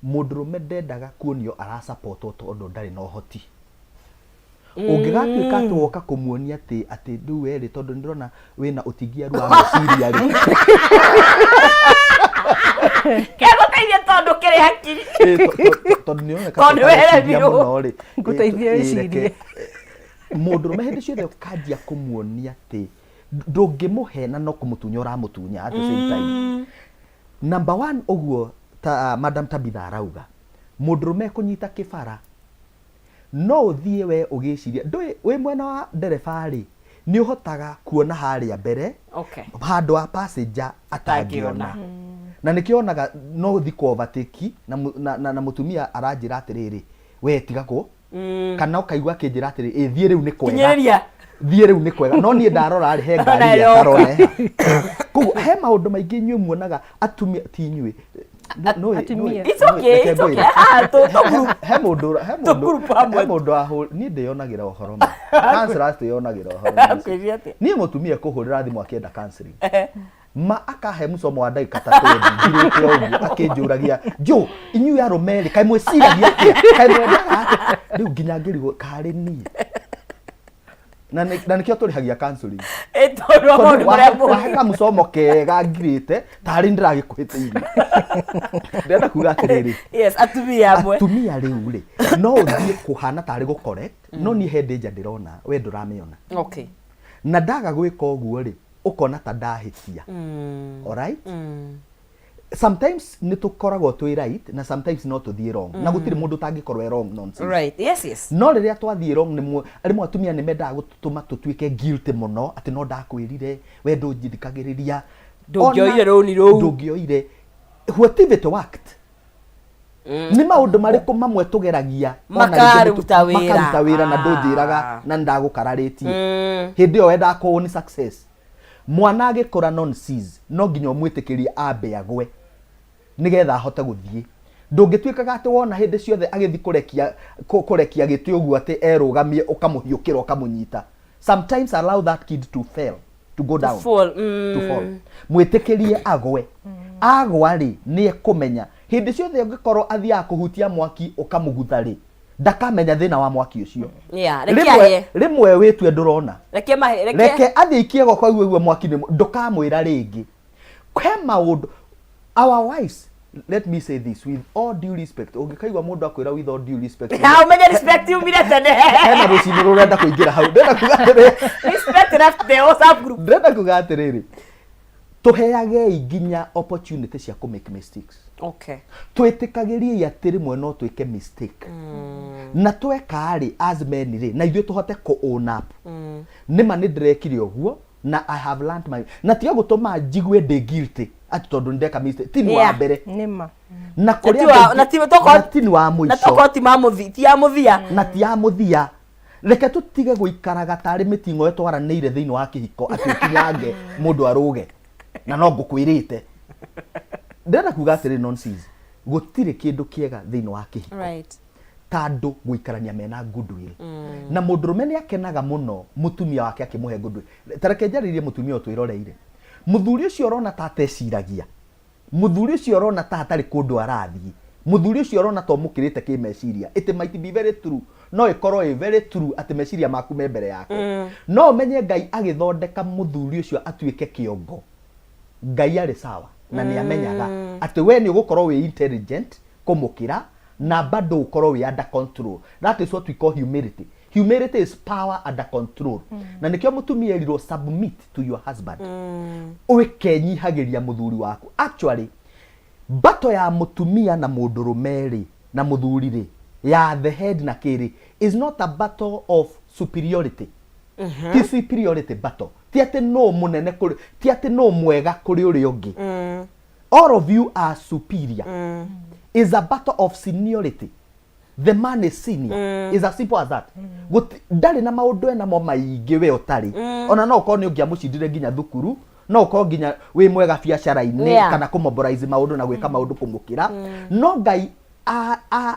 mundurume ndendaga kuonio ara support tondu ndari no hoti ungigatuika ati woka kumuonia ati nduwe ri tondu ndirona wina utingia ru wa meciria ri keguteithia tondu kiri hakiri tondu niona kana muno ri nguteithia eciria mundurume hindi ciothe kanjia kumuonia ati ndungimuhena no kumutunya uramutunya at the same time number 1 uguo ta madam Tabitha arauga mundurume kunyita kibara no uthie we ugiciria ndui we mwena wa ndereba ri ni uhotaga kuona haria mbere handu wa passenger atangiona na nikionaga no uthi ku overtake na mutumia aranjira atiriri we tiga ku kana ukaigwa kinjira atiri thie riu ni kwega thie riu ni kwega no nie ndarora ri he ngari ya karore kugu he maundu maingi nyue muonaga atumia ti nyue no it's okay he mundu aho ni ndionagira uhoro cancer ndionagira uhoro ni mutumia kuhurira thimu akienda counseling ma akahe musomo wa ndagika 3 ngirite uguo akinjuragia jo inyu ya romeri kai mweciragia kai mwendaga riu nginya ngirigwo kari ni na nikio turihagia counseling etondo mundu waheka musomo kega ngirite tari ndiragikuhitiirie ndenda kuga atiriri atumia riu ri no uthie kuhana tari gu correct no ni he danger ndirona we nduramiona na ndaga gwika uguo ri ukona ta ndahitia alright sometimes nitukoragwo twi right na sometimes no tuthie wrong na gutiri mundu tangikorwo wrong nonsense right yes no riria twathie wrong ni arimwe atumia ni mendaga gututuma tutuike guilty muno ati no ndakwirire we ndunjithikagiriria ndungioire roni rou ndungioire whatever it worked ni maundu mariku mamwe tugeragia makaruta wira na ndunjiraga na ndagukararitie hindi yo wenda ko ni success mwana agikora non-seas no nginya mwitikirie ambe agwe nigetha ahote guthie ndungituikaga ati wona hindi ciothe agithi kurekia giti uguo ati erugamie ukamuhiukira ukamunyita sometimes allow that kid to fail to go down to fall mwitikirie agwe agwa ri ni ekumenya hindi ciothe ungikorwo athia kuhutia mwaki ukamugutha ri ndakamenya thina wa mwaki ucio reke rimwe witwe ndurona reke athikie goko igwe mwaki ndukamwira ringi kwe maundu our wives. Let me say this with all due respect. Ungikaigwa mundu akwira with all due respect. Ha umenya respect umire tene. Hena rucini rurenda kuingira hau. Ndenda kugatiriri. Respect left the WhatsApp group. Ndenda kugatiriri. Tuheage iginya opportunity cia ku make mistakes. Okay. Twetikagirie atiri mwe no twike mistake. Na tweka ri as men ri na ithuĩ tuhote ku own up. Nima ni ndirekire uguo na I have learned my na tiga gutuma njigwe ndi guilty ati tondu ndeka mistake tini wa mbere nima na kuria na tiwe toko tini wa muico na toko ti mamuthi ti amuthia na ti amuthia reke tutige guikaraga tari mitingo yetu waranĩire thĩinĩ wa kihiko ati kinyange mundu aruge na no ngukwirite ndenda kuga atĩrĩ nonsense gutire kindu kiega thĩinĩ wa kihiko right tando guikarania mena goodwill na mundurume ni akenaga muno mutumia wake akimuhe goodwill tareke njaririe mutumia utwiroreire muthuri ucio urona ta ateciragia muthuri ucio urona ta atari kundu arathii muthuri ucio urona to mukirite kimeciria it might be very true no ikorwo very true ati meciria maku me mbere yake no umenye Ngai agithondeka muthuri ucio atuike kiongo Ngai ari sawa na ni amenyaga ati we ni ugukorwo we intelligent kumukira na bado ukorwo we under control. That is what we call humility. Humility is power under control. Na nikio mutumia erirwo submit to your husband. Ukenyihagiria muthuri waku. Actually, bato ya mutumia na mundurume ri na muthuri ri ya the head na kiri is not a battle of superiority. Ti superiority battle. Ti ati no munene kuri, ti ati no mwega kuri uri ungi. All of you are superior. Is a battle of seniority. The man is senior. Is as simple as that. Ndari na maundu ena mo maingi we utari. Ona no ukorwo ni ungiamucindire nginya thukuru, no ukorwo nginya we mwega biacara-ini kana kumobilize maundu na gwika maundu kumukira. No Ngai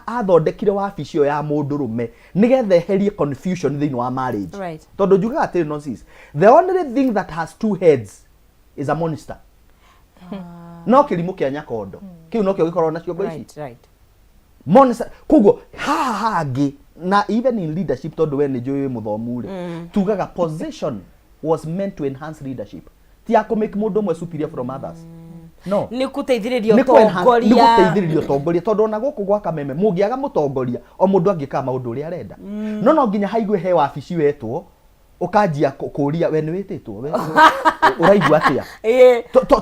athondekire wabici yo ya mundurume nigetha eherie confusion thiini wa marriage. Right. Tondu njugaga atiri nonsense. The only thing that has two heads is a monster. No kirimu kia nyakondo. Kiu no kio gikorwo na ciongo ici. Right. Monster kugo hangi na even in leadership tondu we ni njui muthomu ri. Tugaga position was meant to enhance leadership. Ti ya make mundu mwe superior from others. No. Ni kuteithiririo tongoria. Ni kuteithiririo tongoria tondu ona guku gwa Kameme mungiaga mutongoria o mundu angika maundu uri arenda. No nginya haigwe he wabici wetwo ukanjia kuria we ni wititwo we uraigua atia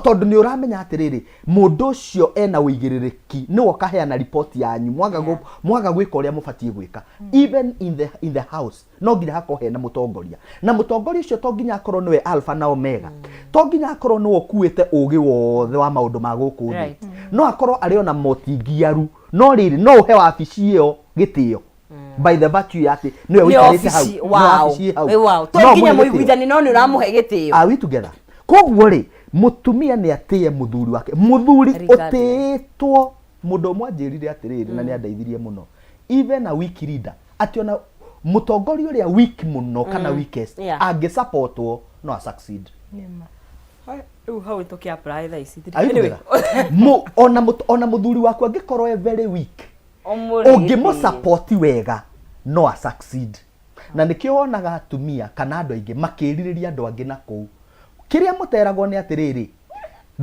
tondu ni uramenya atiriri mundu ucio ena uigiririki ni wokaheana report yanyu mwaga gwika uria mubatie gwika even in the house no nginya hakohe na mutongoria ucio to nginya akorwo niwe alpha na omega to nginya akorwo niwe okuite ugi wothe wa maundu ma guku no akorwo ari ona motingiaru no riri no uhe wabici iyo gitio by the virtue yake niwe wikarite hau wow to nginya muiguithani no ni uramuhe gitio are we together koguo ri mutumia ni atie muthuri wake muthuri utitwo mundu mwanjirire atiriri na ni andeithirie muno even a weak leader ationa mutongori uria weak muno kana weakest ange supportwo no a succeed how it okay apply that is anyway ona muthuri waku angikorwo very weak ungimu support wega no a succeed na nikio wonaga atumia kana andu aingi makiririria andu angi na kou kiria muteragwo ni atiriri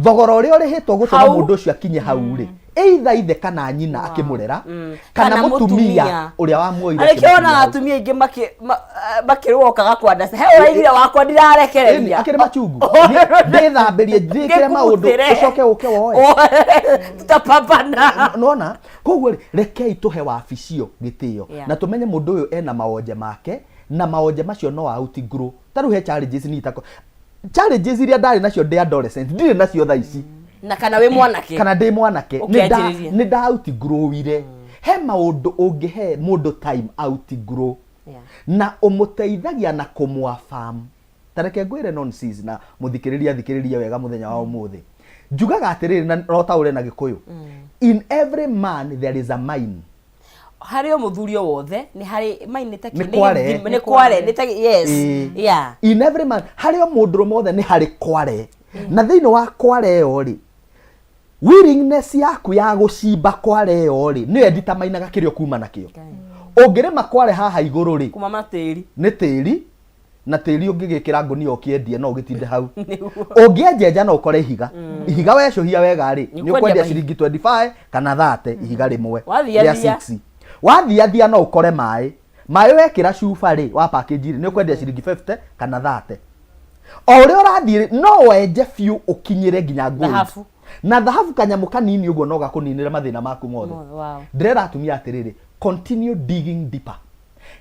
thogora uria urihitwo gutuma mundu ucio akinye hau ri either ithe kana nyina akimurera kana mutumia uria wamuoire akiona atumia ingi makirokaga kwanda he uraigire wakwa ndirarekereria akire machungu ndithambirie ndikire maundu ucoke uke woe tutapambana nona koguo rekei tuhe wabicio gitio na tumenye mundu uyu ena maonje make na maonje macio no outgrow taru he challenges ni itako challenges iria ndari nacio ndi adolescent ndire nacio tha ici na kana we mwanake kana ndi mwanake ni da outgrowire he maundu ungihe mundu time outgrow na umuteithagia na kumwafam tareke ngwire nonsense na muthikiriria wega muthenya wa umuthi njugaga atiriri na rotaure na gikuyu in every man there is a mine hario muthurio wothe ni hari mine take ni kware ni take yes yeah in every man hario mundu mothe ni hari kware na thiini wa kware yo ri willingness yaku ya gucimba kware yo ri ni determine kirio kuma nakio ungirima kware haha iguru ri kuma matiri ni tiri na tiri ungigikira nguni okiendia no ugitinde hau ungienjenja no ukore ihiga ihiga wecuhia wega ri ni ukwendia ciringi 25 kana 30 ihiga rimwe ya 6 wathiathia no ukore mai wekira cuba ri wa package ri ni ukwendia ciringi 50 kana 30 o uri urathie no wenje fiu ukinyire nginya gold na dhahabu kanyamu kanini uguo no gakuninira mathina maku mothe ndirera atumia atiriri continue digging deeper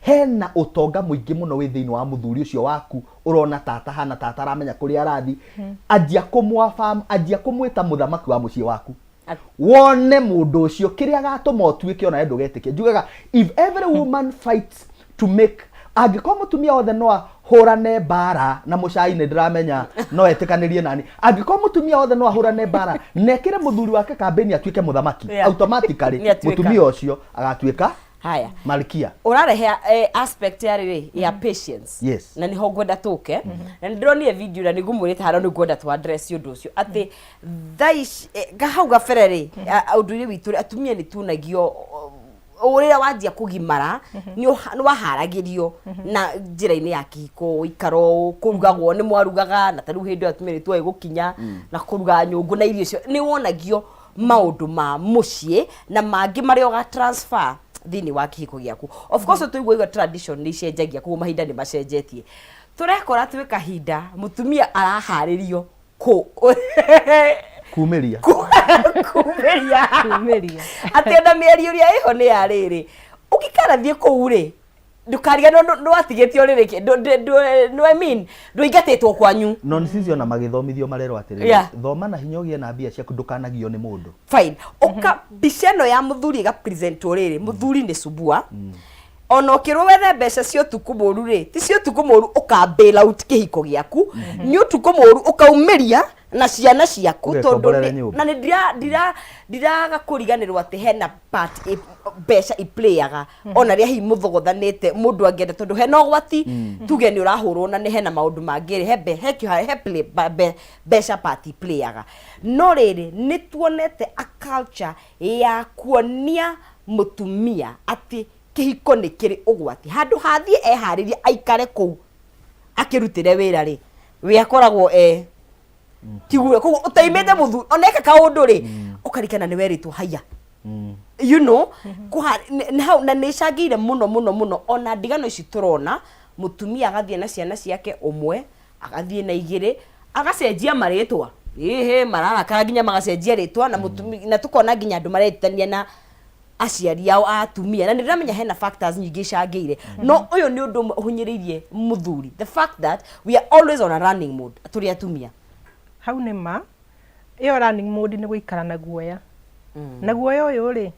hena utonga muingi muno wi thiini wa muthuri ucio waku urona tata hana tata aramenya kuri arathi anjia kumwafam anjia kumwita muthamaki wa mucii waku wone mundu ucio kiria gatuma otuike ona endo getikia njugaga if every woman fights to make angiko mutumia othe no hurane bara na mucai ni ndiramenya no etikanirie nani angiko mutumia othe no hurane bara nekire muthuri wake kambeni atuike muthamaki automatically mutumia ucio agatuika haya malkia urarehe aspect ya patience yes na niho ngwenda tuke na ndironie video na nigumurite haro ni ngwenda tu address undu ucio ati thaish gahau gaferere undu witu atumia ni tunagio urira wanjia kugimara ni waharagirio na njira-ini ya kihiko ikaro kurugagwo ni mwarugaga na taru hindi atumia twa gukinya na kuruga nyungu na irio cio ni wonagio maundu ma mucii na mangi mario ga transfer thini wa kihiko giaku of course tuigwa igo tradition ni cenjagia ku mahinda ni macenjetie turekora twi kahinda mutumia araharirio ku kumeria atenda mieri uria iho ni yariri ukikara thie ku ri ndukariga no atigetio ririki no I mean nduingatetwo kwanyu no nicicio na magithomithio marero atiriri thoma na hinya ugie na mbia ciaku ndukanagio ni mundu fine uka biceno ya muthuri ga present uriri muthuri ni subua ono kirwo wethe mbeca cio tuku moru ri ti cio tuku moru ukabail out kihiko giaku ni utuku moru ukaumiria na ciana ciaku tondu na ni ndiraga kuriganirwo ati hena part mbeca iplayaga ona ria hi muthogothanite mundu angenda tondu hena gwati tuge ni urahurwo na ni hena maundu mangiri he mbeca part iplayaga no riri ni tuonete a culture ya kuonia mutumia ati kihiko ni kiri ugwati handu hathie ehariria aikare ku akirutire wira ri we akoragwo kiguo koguo utaimete muthu oneka kaundu ri ukarikana ni weritwo haya you know na nishagiire muno ona ndigano ici turona mutumia agathie na ciana ciake umwe agathie na igiri agacenjia maritwa marara nginya magacenjia ritwa na mutumia na tukona nginya andu maretania na aciari ao atumia na ndiramenya hena factors nyingi cangire no uyu ni undu hunyiririe muthuri the fact that we are always on a running mode turi atumia hau ni ma iyo running mode ni guikara na guoya na guoya uyu ri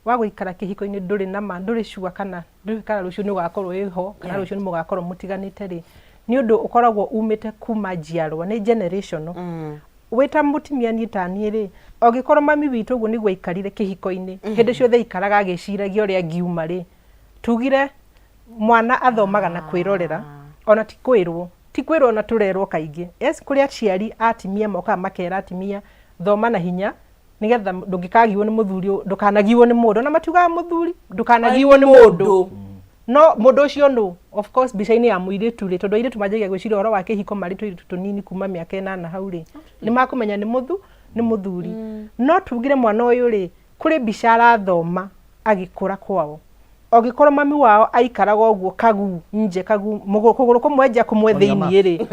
wa guikara kihiko-ini nduri na ma nduri cua kana ndurikara rucio ni ugakorwo iho kana rucio ni mugakorwo mutiganite ri ni undu ukoragwo umite kuma njiarwa ni generation weta mutimia ni tani ri ogikorwo mami witu uguo ni gwaikarire kihiko-ini hindi ciothe ikaraga agiciragia uria ngiuma ri tugire mwana athomaga na kwirorera ona ti kwirwo na turerwo kaingi yes kuri aciari atimia moka makera atimia thoma na hinya nigetha ndungikagiwo ni muthuri ndukanagiwo ni mundu na matuga muthuri ndukanagiwo ni mundu no mundu ucio no of course bica-ini ya muiritu ri tondu iritu manjagia gwiciria horo wa kihiko mari tuiritu tunini kuma miaka 8 hau ri ni makumenya ni muthuri no tugire mwana uyu ri kuri bica arathoma agikura kwao ogikorwo mami wao aikaraga uguo kagu nje kagu kuguru kumwenja kumwe thiini ri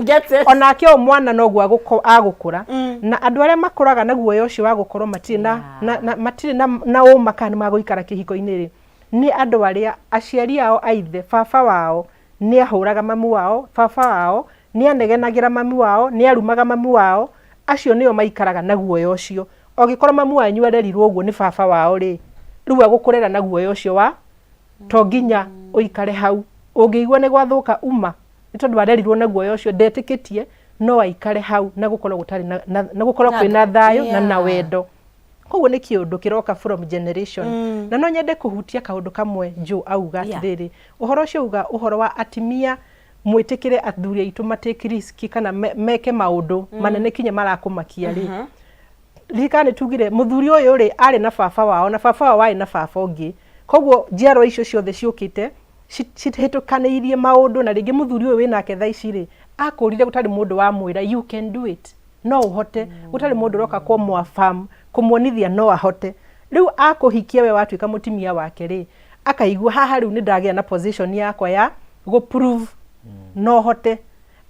onake o mwana no gwa agukura na andu aria makuraga na guoya ucio wa gukorwo matiri na umakani maguikara kihiko-ini ri ni andu aria aciari ao aithe baba wao ni ahuraga mami wao baba wao ni anegenagira mami wao ni arumaga mami wao acio nio maikaraga na guoya ucio ogikorwo mami wanyu arerirwo uguo ni baba wao ri riu agukurera na guoya ucio wa to nginya uikare hau ungiigwa ni gwathuka uma ni tondu arerirwo na guoya ucio ndetikitie no aikare hau na gukorwo gutari na gukorwo kwina thayo na wendo koguo ni kiundu kiroka from generation na no nyende kuhutia kaundu kamwe jo auga atiriri uhoro ucio uga uhoro wa atimia mwitikire athuri aitu matake risk kana meke maundu manene kinya marakumakia ri rikane tugire muthuri uyu ri ari na baba wao na baba wao ari na baba ungi koguo njiarwa icio ciothe ciukite cihitukanĩirie maũndũ na rĩngĩ mũthuri ũyũ wĩnake thaa ici rĩ akũrire gũtarĩ mũndũ wa mwĩra you can do it no uhote gũtarĩ mũndũ roka kũmwafirm kũmuonithia no ahote rĩu akũhikia we watuĩka mũtumia wake rĩ akaigua haha rĩu nĩndagĩa na position yakwa ya go prove no hote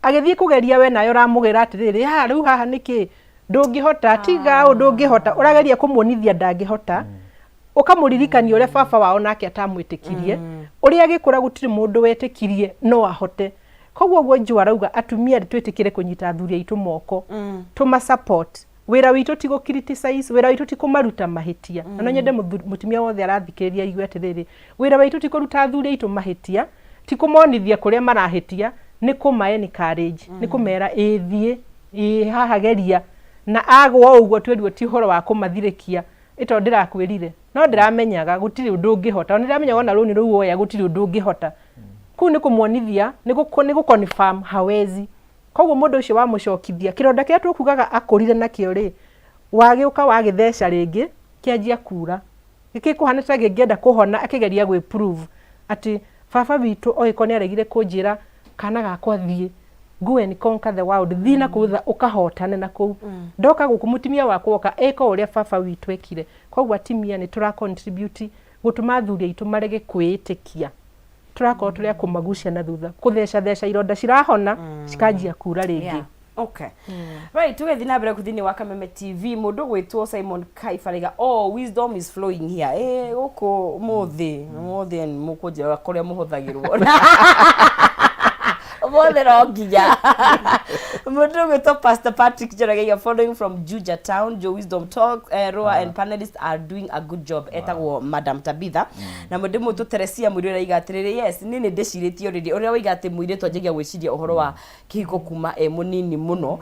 agĩthiĩ kũgeria we nayo ramũgera atĩrĩrĩ ha rĩu haha nĩkĩ ndũngĩhota tiga ndũngĩhota ũrageria kũmuonithia ndangĩhota ukamũririkania ũrĩa baba wao nake atamwĩtĩkirie ũrĩa agĩkũra gũtirĩ mũndũ wetĩkirie no ahote koguo guo njũ arauga atumia twĩtĩkire kũnyita athuri aitũ moko tuma support wĩra witũ ti gũ-criticize wĩra witũ ti kũmaruta mahĩtia na no nyende mũtumia wothe arathikĩrĩria igue atĩrĩrĩ wĩra witũ ti kũruta athuri aitũ mahĩtia ti kũmonithia kũrĩa marahĩtia nĩ kũma-encourage nĩ kũmera ĩthiĩ haha geria na agwo ũguo twerirwo ti horo wa kũmathirĩkia ĩto ndĩrakwĩrire no ndĩramenyaga gũtirĩ ũndũ ũngĩhota ona ndĩramenyaga ona rũni rũu oya gũtirĩ ũndũ ũngĩhota kũu nĩ kũmuonithia nĩ gũ-confirm hawezi koguo mũndũ ũcio wa mũcokithia kĩronda kĩrĩa tũkugaga akũrire nakĩo rĩ wagĩũka wagĩtheca rĩngĩ kĩanjia kura gĩkĩkũhana ta gĩngĩenda kũhona akĩgeria gwĩ-prove atĩ baba witũ oĩko nĩ aregire kũnjĩra kana gakwa thiĩ go and conquer the world thiĩ na kũu ũkahotane na kũu ndoka gũkũ mũtumia wakwa oka eka ũrĩa baba witũ ekire koguo atimia nĩ tũra contribute gũtũma athuri aitũ marege kwĩĩtĩkia tũrakorwo tũrĩa kũmagucia na thutha kũtheca ironda cirahona cikanjia kura rĩngĩ okay right tugethi na mbere kuthini wa Kameme TV mundu gwitwo Simon Kaifariga wisdom is flowing here gũkũ muthi mukunjira kũrĩa muhuthagirwo Mother Ogiya. Mundu gwitwo Pastor Patrick Joragaya following from Juja Town. Joe Wisdom Talk, Roa and panelists are doing a good job. Etagwo Madam Tabitha. Na mundu mutu Teresia mwirira igatiriri yes nini ndeciritio riri uria wigate mwire twanjagia gwiciria uhoro wa kihiko kuma munini muno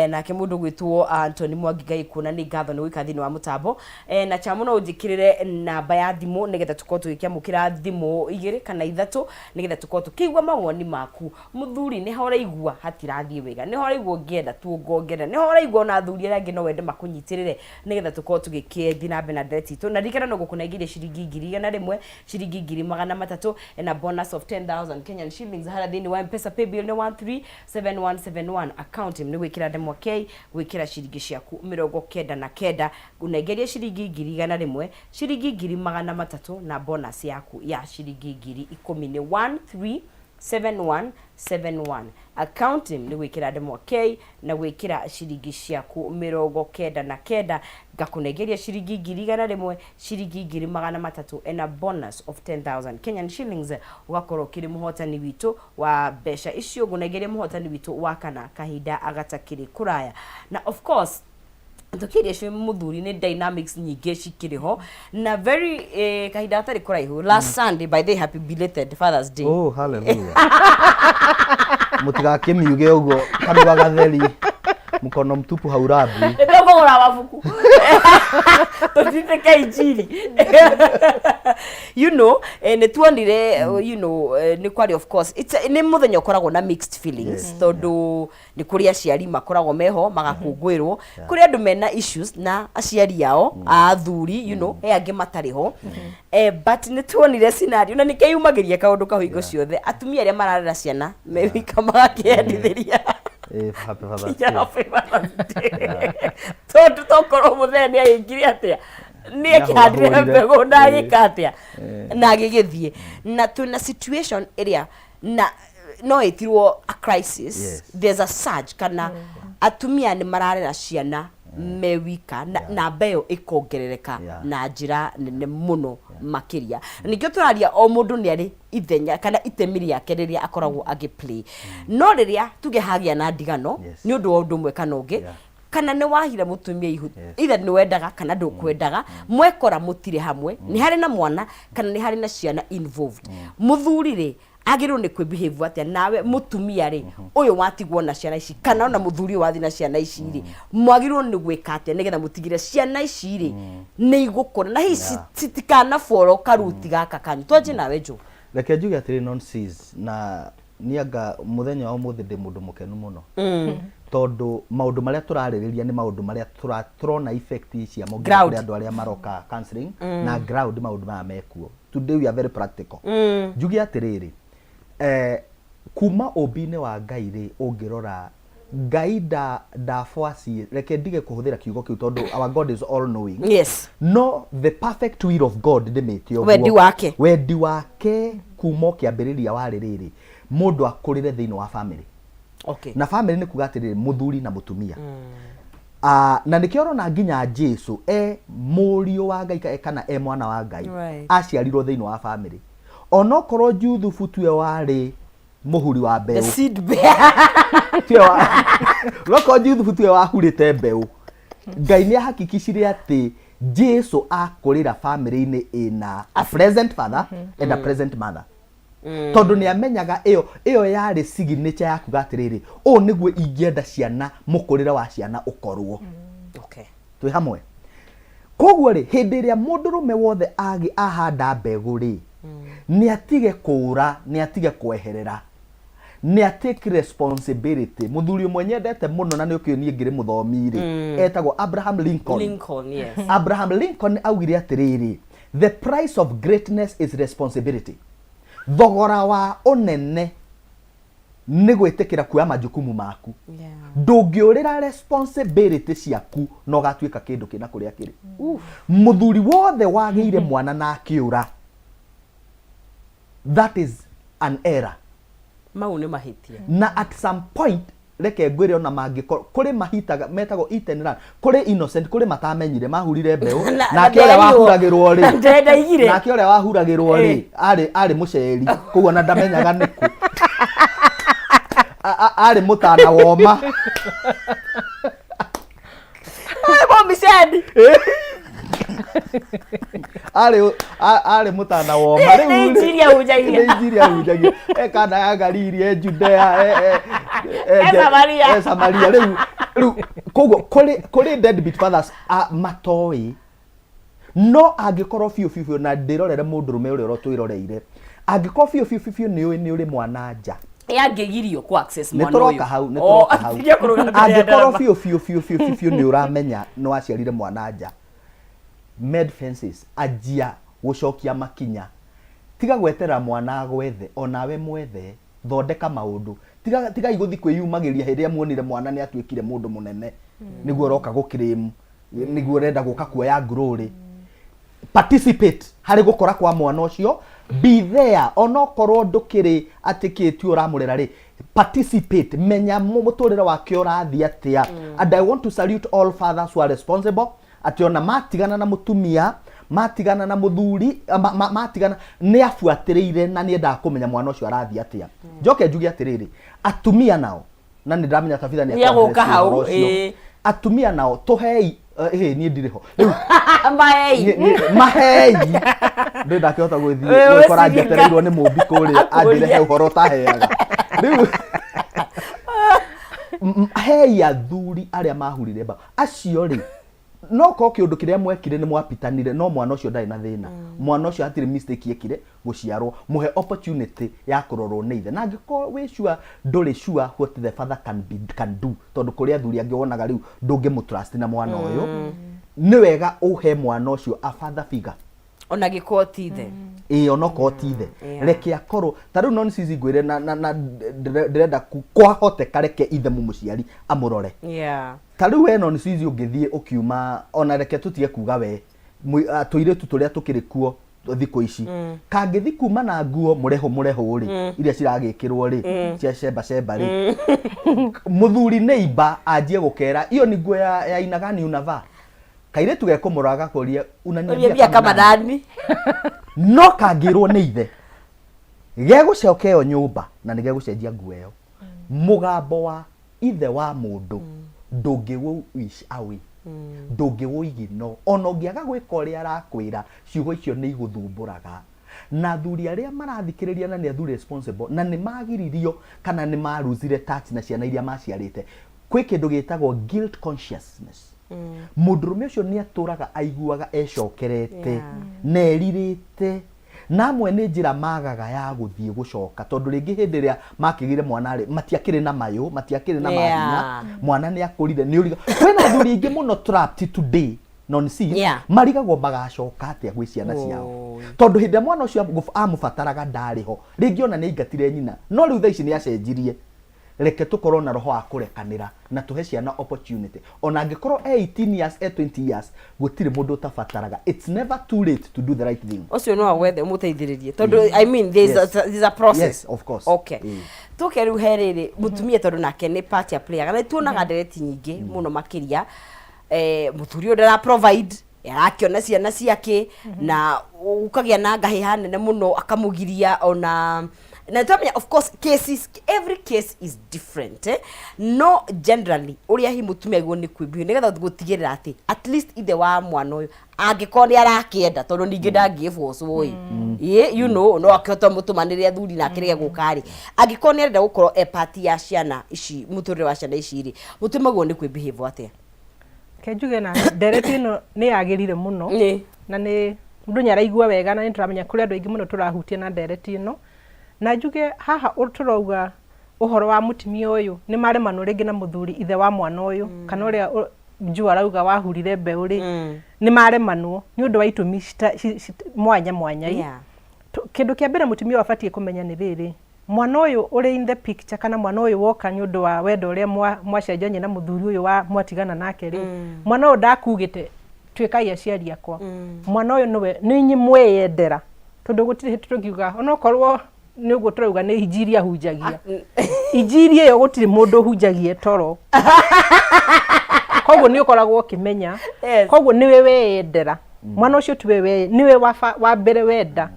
nake mundu gwitwo Anthony Mwangigai kuna ni ngatho ni wika thini wa mutambo na cha muno ujikirire namba ya thimu nigetha tukorwo tugikiamukira thimu 2 kana 3 nigetha tukorwo tukigwa mawoni maku muthuri ni hora igwa hatirathie wega ni hora igwa ngienda tuongongera ni hora igwa na athuri rangi no wende makunyitirire nigetha tukorwo tugikie na bena direct itu na rikana no gukunaigiria shiringi 1,100 shiringi 300 na bonus of 10,000 Kenyan shillings hara thini wa M-Pesa pay bill ni 137171 account ni gwikira demo k gwikira shiringi ciaku 99 unaigeria shiringi 1,100 shiringi 300 na bonus yaku ya shiringi 10,000 ni 137171 account ni gwikira demo k na gwikira shiringi ciaku 99 gakunegeria shiringi 1,100 shiringi 300 na bonus of 10,000 Kenyan shillings ugakorwo kiri muhotani witu wa besha icio gunegeria muhotani witu wa kana kahinda agatakiri kuraya na of course tukiria cio muthuri ni dynamics nyingi cikiriho na very kahinda atari kuraihu last Sunday by the happy belated Father's Day oh hallelujah mutigakimiuge ugo kanwa gatheri mukono mtupu haurabi ndio kugura mabuku tutiteka injili you know ne tuonire you know ni kwari of course it's ni muthenya ukoragwo na mixed feelings tondu ni kuri aciari makoragwo meho magakungwirwo kuri andu mena issues na aciari yao athuri you know angi matariho but ni tuonire scenario na nikeyumagiria kaundu kahuingo ciothe atumia aria mararera ciana mewika magakiendithiria happy Father's Day. Tondu tokoro mutheni aingire atia ni akihadire mbego na agikatia na agigithie na tuna situation area na no itirwo a crisis there's a surge kana atumia ni mararera ciana mewika na mbeo ikongerereka na njira nene muno makiria ningio turaria o mundu ni ari ithenya kana itemi yake riria akoragwo agiplay no riria tugehagia na ndigano ni undu wa undu mwe kana ungi kana ni wahira mutumia ihu either ni wendaga kana ndukwendaga mwekora mutire hamwe ni hari na mwana kana ni hari na ciana involved muthuri ri agirwo ni kwi behave atia nawe mutumia ri uyu watigwo na ciana ici kana ona muthuri wathi na ciana ici ri mwagirwo ni gwika atia nigetha mutigire ciana ici ri ni igukura na hici citikana foro karuti gaka kanyu twaje nawe jo reke njuge atiri nonsense na nianga muthenya wa umuthi ndi mundu mukenu muno tondu maundu maria turaririria ni maundu maria turona effect cia mongira kuri andu aria maroka counseling na ground maundu maya mekuo. Today we are very practical. Njugi atiriri kuma obine wa Ngai ri ungirora Ngai ndafuaci reke ndige kuhuthira kiugo kiu tondu our God is all knowing. Yes. No, the perfect will of God ndimite ogwo wendi wake kuma kiambiriria wa ririri mundu akurire thiini wa family. Okay. Na family ni kuga atiriri muthuri na mutumia. Na nikio na nginya Jesu murio wa Ngai kana mwana wa Ngai aciarirwo thiini wa family. Onokorwo Juthubu tuwe wari muhuri wa mbeu. The seed bear. Loko Juthubu tuwe wahurite mbeu. Ngai ni hakikishire ati Jesu akurira family ni ina a present father and a present mother. Tondu ni amenyaga iyo yari signature ya kuga atiriri o niguo ingienda ciana mukurira wa ciana ukorwo. Okay. Twi hamwe. Koguo ri hindi iria mundu rume wothe ahanda mbegu ri ni atige kura ni atige kweherera ni atake responsibility. Muthuri mwenye ndete muno na ni ukio nie ngire muthomire etagwo Abraham Lincoln. Yes. Abraham Lincoln augire atiriri the price of greatness is responsibility. Thogora wa onene ni gwitikira kuya majukumu maku. Ndungiurira responsibility ciaku no gatuika kindu kina kuria kiri. Muthuri wothe wagiire mwana na akiura, that is an error. Mau ni mahitia. Na at some point reke ngwire ona mangikoro kuri mahitaga metago eaten run kuri innocent kuri matamenyire mahurire mbeu na kioria wahuragirwo ri na kioria wahuragirwo ri ari muceri kugo na ndamenyaga niku ari mutana woma Mommy said ari mutana woma riu Nigeria hujagia kana ya Galili Judea Samaria riu kogo kuri deadbeat fathers matoi no agikorwo fiu na ndirorere mundu rume uri rotwiroreire agikorwo fiu ni uri mwananja yangegirio ku access mwana uyu nitoroka hau agikorwo fiu ni uramenya no aciarire mwananja med fences ajia gucokia makinya tiga gwetera mwana gwethe onawe mwethe thondeka maundu tiga iguthi kwiyumagiria hiria muonire mwana ni atwikire mundu munene niguo roka gukiremu niguo renda guka kuoya ngururi participate hari gukora kwa mwana ucio be there onokorwo ndukiri atikitio uramurera ri participate menya muturire wake urathi atia and I want to salute all fathers who are responsible ati ona matigana na mutumia matigana na muthuri matigana ni afuatiriire na ni enda kumenya mwana ucio arathi atia njoke njugi atiriri atumia nao na ni ndamenya tabitha ni akoka hau atumia nao tuhei ni ndiriho mahei ndenda kihota gwithi gukora njetereirwo ni mumbi kuri andirehe uhoro taheaga riu hei athuri aria mahurire ba acio ri no ko kiundu kiria mwekire ni mwapitanire no mwana ucio ndari na thina mwana ucio hatire mistake yekire guciarwo muhe opportunity ya kurorwo ni ithe na ngiko we sure nduri sure what the father can do tondu kuria athuri angi wonaga riu ndungimutrust na mwana uyu ni wega uhe mwana ucio a father figure ona giko tithe onoko tithe reke akoro tariu non sisi ngwire na ndirenda kwahote kareke ithe mumuciari amurore tariu we non sisi ungithie ukiuma ona reke tutige kuga we tuire tuturia tukiri kuo thiko ici kangithi kuma na nguo mureho ri iria ciragikirwo ri cia sheba ri muthuri neighbor anjie gukera iyo ni nguo ya inagani unava kaire tuge kumuraga kuria unaniambia kama nani no kangirwo ni ithe gegucoka iyo nyumba na nige gucenjia nguo iyo mugambo wa ithe wa mundu ndungiwo wish awi ndungiwo igino ona ungiaga gwika uria arakwira ciugo icio ni iguthumburaga na thuri aria marathikiriria na ni athuri responsible na ni magiririo kana ni maruzire tax na ciana iria maciarite kwi kindu gitagwo guilt consciousness mundurume ucio ni aturaga aiguaga ecokerete neririte namwe nĩ njĩra magaga ya gũthiĩ gũcoka tondũ rĩngĩ hĩndĩ ĩrĩa makĩgire mwana rĩ matiakĩrĩ na mayũ matiakĩrĩ na mahina mwana nĩ akũrire nĩ ũriga kwĩna athuri aingĩ mũno trapped today non see marigagwo magacoka atĩa gwĩ ciana ciao tondũ hĩndĩ ĩrĩa mwana ũcio amũbataraga ndarĩ ho rĩngĩ ona nĩ aingatire nyina no rĩu thaa ici nĩ acenjirie reke tukorwo na roho wa kurekanira na tuhe ciana opportunity ona angĩkorwo 18 years 20 years gutire mundu utabataraga it's never too late to do the right thing ucio no awethe muteithiririe tondu I mean there's a process. Yes, of course. Okay. Tuke riu herere mutumia tondu nake ni part ya player kana tuonaga ndereti nyingi muno makiria muthuri ndara provide yarakiona ciana ciake na ukagia na ngahiha nene muno akamugiria ona na tamenya of course cases every case is different no generally uria hi mutumia gwo ni kwibio nigetha gutigirira ati at least ithe wa mwana uyu angikoni arakienda tondu ningi ndangifocwo you know no akihota mutumanire athuri na akirege gukari angikoni arenda gukorwo party ya ciana ici muturire wa ciana ici ri mutumia gwo ni kwibehave atia kenjuge na ndereti no ni yagirire muno na ni mundu nyaraigua wega na nituramenya kuri andu aingi muno turahutia na ndereti no na njuge haha uturauga uhoro wa mutimia uyu ni maremano ringi na muthuri ithe wa mwana uyu kana uria njua rauga wahurire mbeu ri ni maremanwo ni undu wa itumi mwanya kindu kia mbere mutimia wabatie kumenya ni riri mwana uyu uri in the picture kana mwana uyu woka ni undu wa wendo uria mwacenjania na muthuri uyu wa mwatigana nake ri mwana uyu ndakugite twikaia ciari akwa mwana uyu niwe ni nyimweyendera tondu gutire tugiuga onokorwo ni uguo turauga ni injiria hunjagia injiria yo gutire mundu hunjagia toro koguo ni ukoragwo kimenya koguo niwe weyendera mwana ucio tiwe niwe wa mbere wenda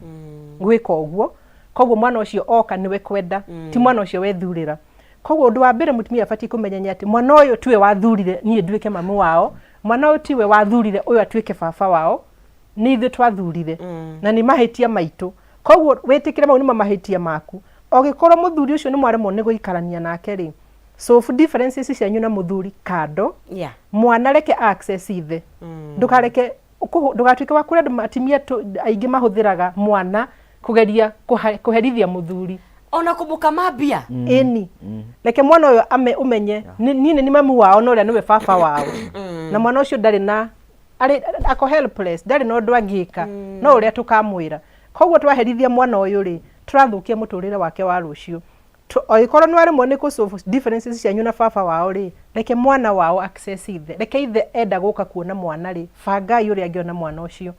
gwika uguo koguo mwana ucio oka niwe kwenda ti mwana ucio wethurira koguo undu wa mbere mutumia abatie kumenya ati mwana uyu tiwe wathurire nie nduike mamu wao mwana uyu tiwe wathurire uyu atuike baba wao ni ithe twathurire na ni mahitia maitu koguo wetikire mau ni mahitia maku ogikorwo muthuri ucio ni mwaremo ni guikarania nake ri so for differences cianyu na muthuri kando mwana reke access ithe ndukareke ndugatuike wa kuria matimia aingi mahuthiraga mwana kugeria kuherithia muthuri ona kumuka mabia eni reke mwana uyo umenye nini ni mamu wao no ria niwe baba wao na mwana ucio ndari na ako helpless ndari no ndwangika no uria tukamwira koguo twaherithia mwana uyu ri turathukia muturire wake wa rucio oikorwo ni waremwo ni kusolve differences cianyu na baba wao ri reke mwana wao access ithe reke ithe enda guka kuona mwana ri banga yuri angiona mwana ucio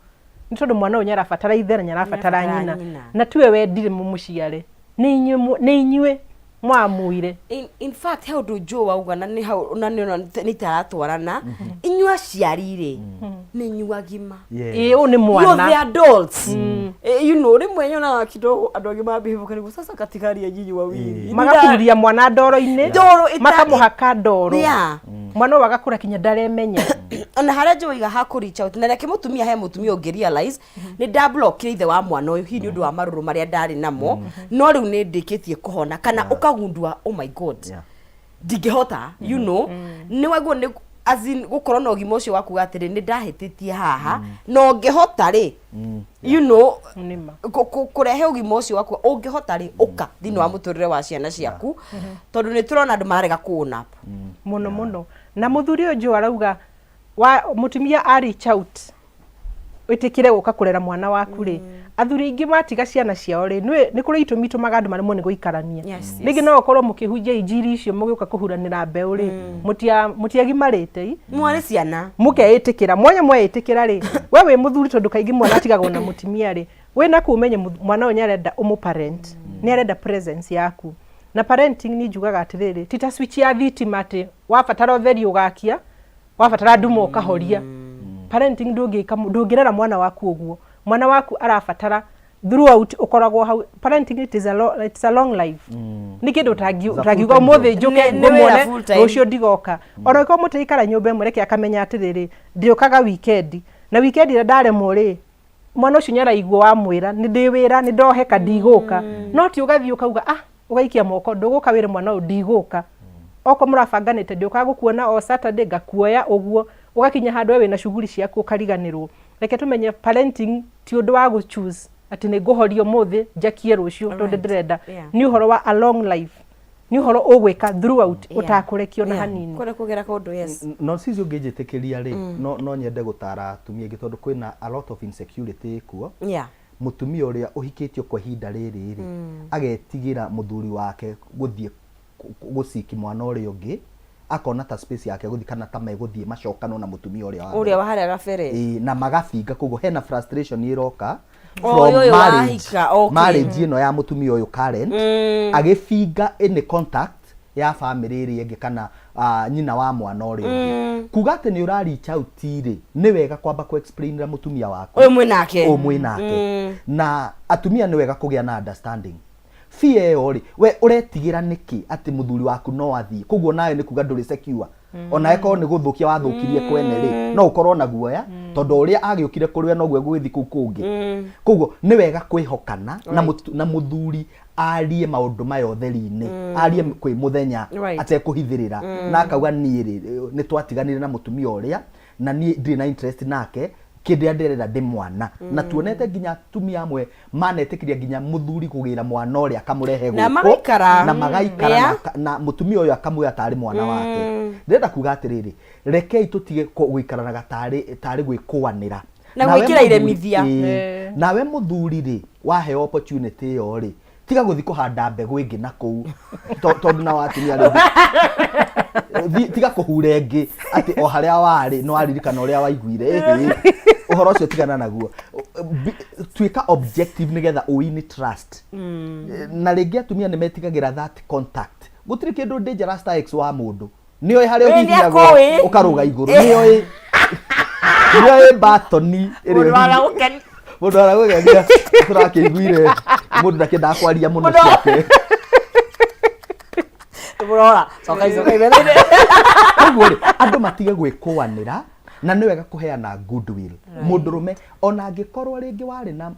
ni tondu mwana uyu nyarabatara ithe na nyarabatara nyina na tiwe wendire mumuciare ni inyue mwamuire in fact how do Joe wauga na ni taratwarana inyua ciarire ni inyua gima u ni mwana you the adults you know rimwe nyona kidogo andu agi mabehave karibu sasa katikari ya nyinyi wawili magakuria mwana ndoro-ine makamuhaka ndoro mwana wagakura kinya ndaremenya ona haria Joe iga hakuri out na reke mutumia he mutumia ungi realize ni block ithe wa mwana uyu hi ni undu wa maruru maria ndari namo no riu ni ndikitie kuhona kana ukagundua oh my god digihota you know ni waguo ni azin gukorwo na ugimo ucio waku gatiri ni ndahititie haha no ngihota ri you know kurehe ugimo ucio waku ungihota ri uka thini wa muturire wa ciana ciaku tondu ni turona andu marega kuona muno na muthuri uyu arauga wa mutumia ari chout witikire guka kurera mwana waku ri athuri ingi matiga ciana ciao ri ni kuri itumi tumaga andu marimo ni guikarania ningi no okorwo mukihunjia injiri icio mugiuka kuhuranira mbeu ri mutiagimarite mwari ciana mukeitikira mwanya mweyitikira ri we wi muthuri tondu kaingi mwana atigagwo na mutimia ri we na kumenye mwana uyu arenda parent ni arenda presence yaku na parenting ni njugaga atiriri tita switch ya thitima ati wabatara utheri ugakia wabatara ndumo ukahoria parenting ndungirera mwana waku uguo mwana waku arabatara throughout ukoragwo parenting it's a long life ni kindu utagiuga umuthe njuke ngumone ucio ndigoka ona ko muteikara nyumba imwe reke akamenya atiriri ndiukaga weekend na weekend ira ndaremwo ri mwana ucio nyaraigwo wa mwira ni ndiwira ni ndoheka ndiguka no ti ugathii ukauga ugaikia moko nduguka wire mwana ndiguka oko murabanganite ndiukaga gukuona o Saturday gakuoya uguo ugakinya handu we na shughuli ciaku ukariganirwo reke tumenye parenting ti undu wa gu choose ati nĩ ngũhorio mũthĩ njakie rũciũ tondũ ndĩrenda nĩ ũhoro wa a long life ni horo ogweka throughout utakũrekio na hanini kore kugera kundu yes no sisi ungejetekeria ri no nyende gutara atumia ngi tondu kwina a lot of insecurity kuo mutumia uria uhikitio kwa hinda riri agetigira muthuri wake guthie gusiki mwana uria ungi akona ta space yake guthie kana ta meguthie macokano na mutumia uria wa haria gabere na magafinga koguo hena frustration iroka marriage ino ya mutumia uyu Karen agifinga in contact ya family iri ingi kana nyina wa mwana uri kuga ati ni urari chautire ni wega kwamba ku explain ra mutumia waku umwe nake na atumia ni wega kugia na understanding fie ori we uretigira niki ati muthuri waku no athie koguo nawe ni kuga nduri secure ona eko ni guthukia wathukirie kwene ri no ukorwo na guoya tondu uria agiukire kuriwe no gwe gwithi kukungi koguo ni wega kwihokana na muthuri arie maundu mayo theri-ini arie kwi muthenya atekuhithirira na akauga niiri ni twatiganire na mutumia uria na ni ndiri na interest nake kindi ndirenda ndi mwana na tuonete nginya atumia amwe manetikiria nginya muthuri kugira mwana uria akamurehe guko na magaikara na mutumia uyu akamuya tari mwana wake ndirenda kuga atiriri rekei tutige guikaranaga tari gwikwanira na gwikira iremithia nawe muthuri ri wahe opportunity yo ri tiga guthi kuhanda mbegu ingi na kuu tondu na watumia ri tiga kuhure ngi ati o haria wari no aririkana uria waiguire uhoro ucio tigana naguo twika objective nigetha uini trust na ringi atumia ni metigagira that contact gutiri kindu dangerous ta ex wa mundu ni oi haria uthithiago ukaruga iguru ni oi batoni mundu aragugenia turakiguire mundu ndakenda kwaria muno ciake burora soka ibere koguo andu matige gwikwanira na ni wega kuheana goodwill mundurume ona angikorwo ringi wari na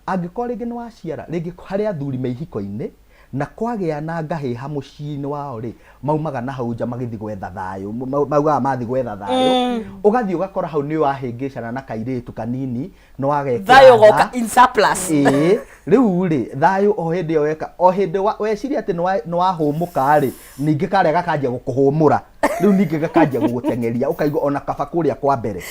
angikorwo ringi ni waciara ringi haria athuri meihiko-ini na kwagia na ngahiha muciini wao ri maumaga na hau nja magithi gwetha thayu maugaga mathi gwetha thayu ugathi ugakora hau ni wahingicana na kairitu kanini no wagekira thayu goka in surplus riu ri thayu o hindi yo weka o hindi weciria ati no wahumuka ri ningi kare gakanjia gukuhumura riu ningi gakanjia gugutengeria ukaigwa ona kaba kuria kwa mbere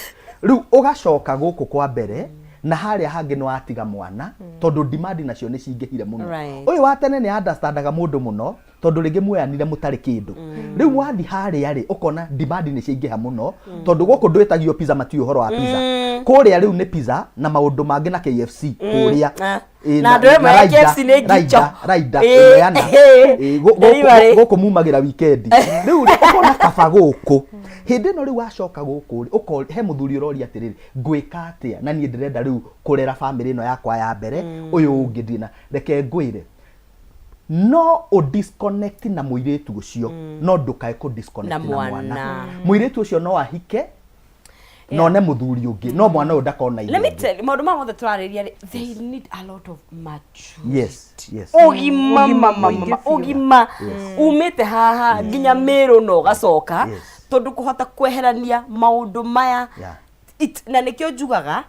riu ugacoka guku kwa mbere na haria hangi no atiga mwana tondu demand nacio ni cingihire muno uyu wa tene ni understandaga mundu muno tondu ringi muyanire mutari kindu riu wathi haria ri ukona demand ni cingiha muno tondu guku ndwetagio pizza mati uhoro wa pizza kuria riu ni pizza na maundu mangi na KFC kuria na ndwe ma KFC ni gicho raida yana guku mumagira weekend riu ukona kaba guku hindi no riu wacoka guku uko he muthuri urori atiriri ngwika atia na nie ndirenda riu kurera family no yakwa ya mbere uyu ungi ndina reke ngwire no o disconnect na muiretu ucio no ndukae ku disconnect na mwana muiretu ucio no ahike no ne muthuri ungi no mwana uyu ndakona let me tell you maundu ma mothe turariria they need a lot of maturity yes ugima umite haha nginya miru no gacoka tondu kuhota kweherania maundu maya na nikio njugaga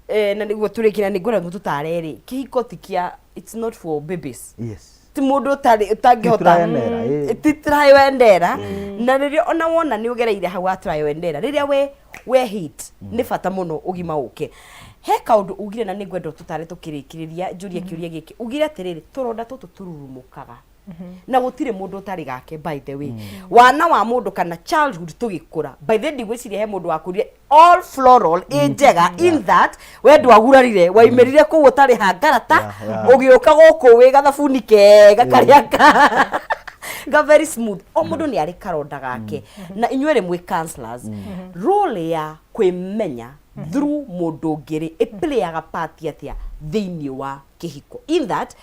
na niguo turikira ni ngora tutareri kihiko tikia it's not for babies ti mundu utangihota ti triwendera na riria ona wona ni ugereire hau wa triwendera riria we hit ni fata muno ugima uke he kaundu ugire na ni ngwenda tutare tukirikiriria njuria kiuria giki ugire atiriri turonda tutu tururumukaga na gutire mundu utari gake by the way wana wa mundu kana childhood tugikura by the way gwiciria he mundu wakurie all floral injega in that we ndwagurarire waimerire ku utari hangarata ugiuka guku wi gathabuni kega kariaka ga very smooth o mundu ni ari karonda gake na inyuere mwi counselors role ya kwimenya through mundu ngiri iplayaga part atia thiini wa kihiko in that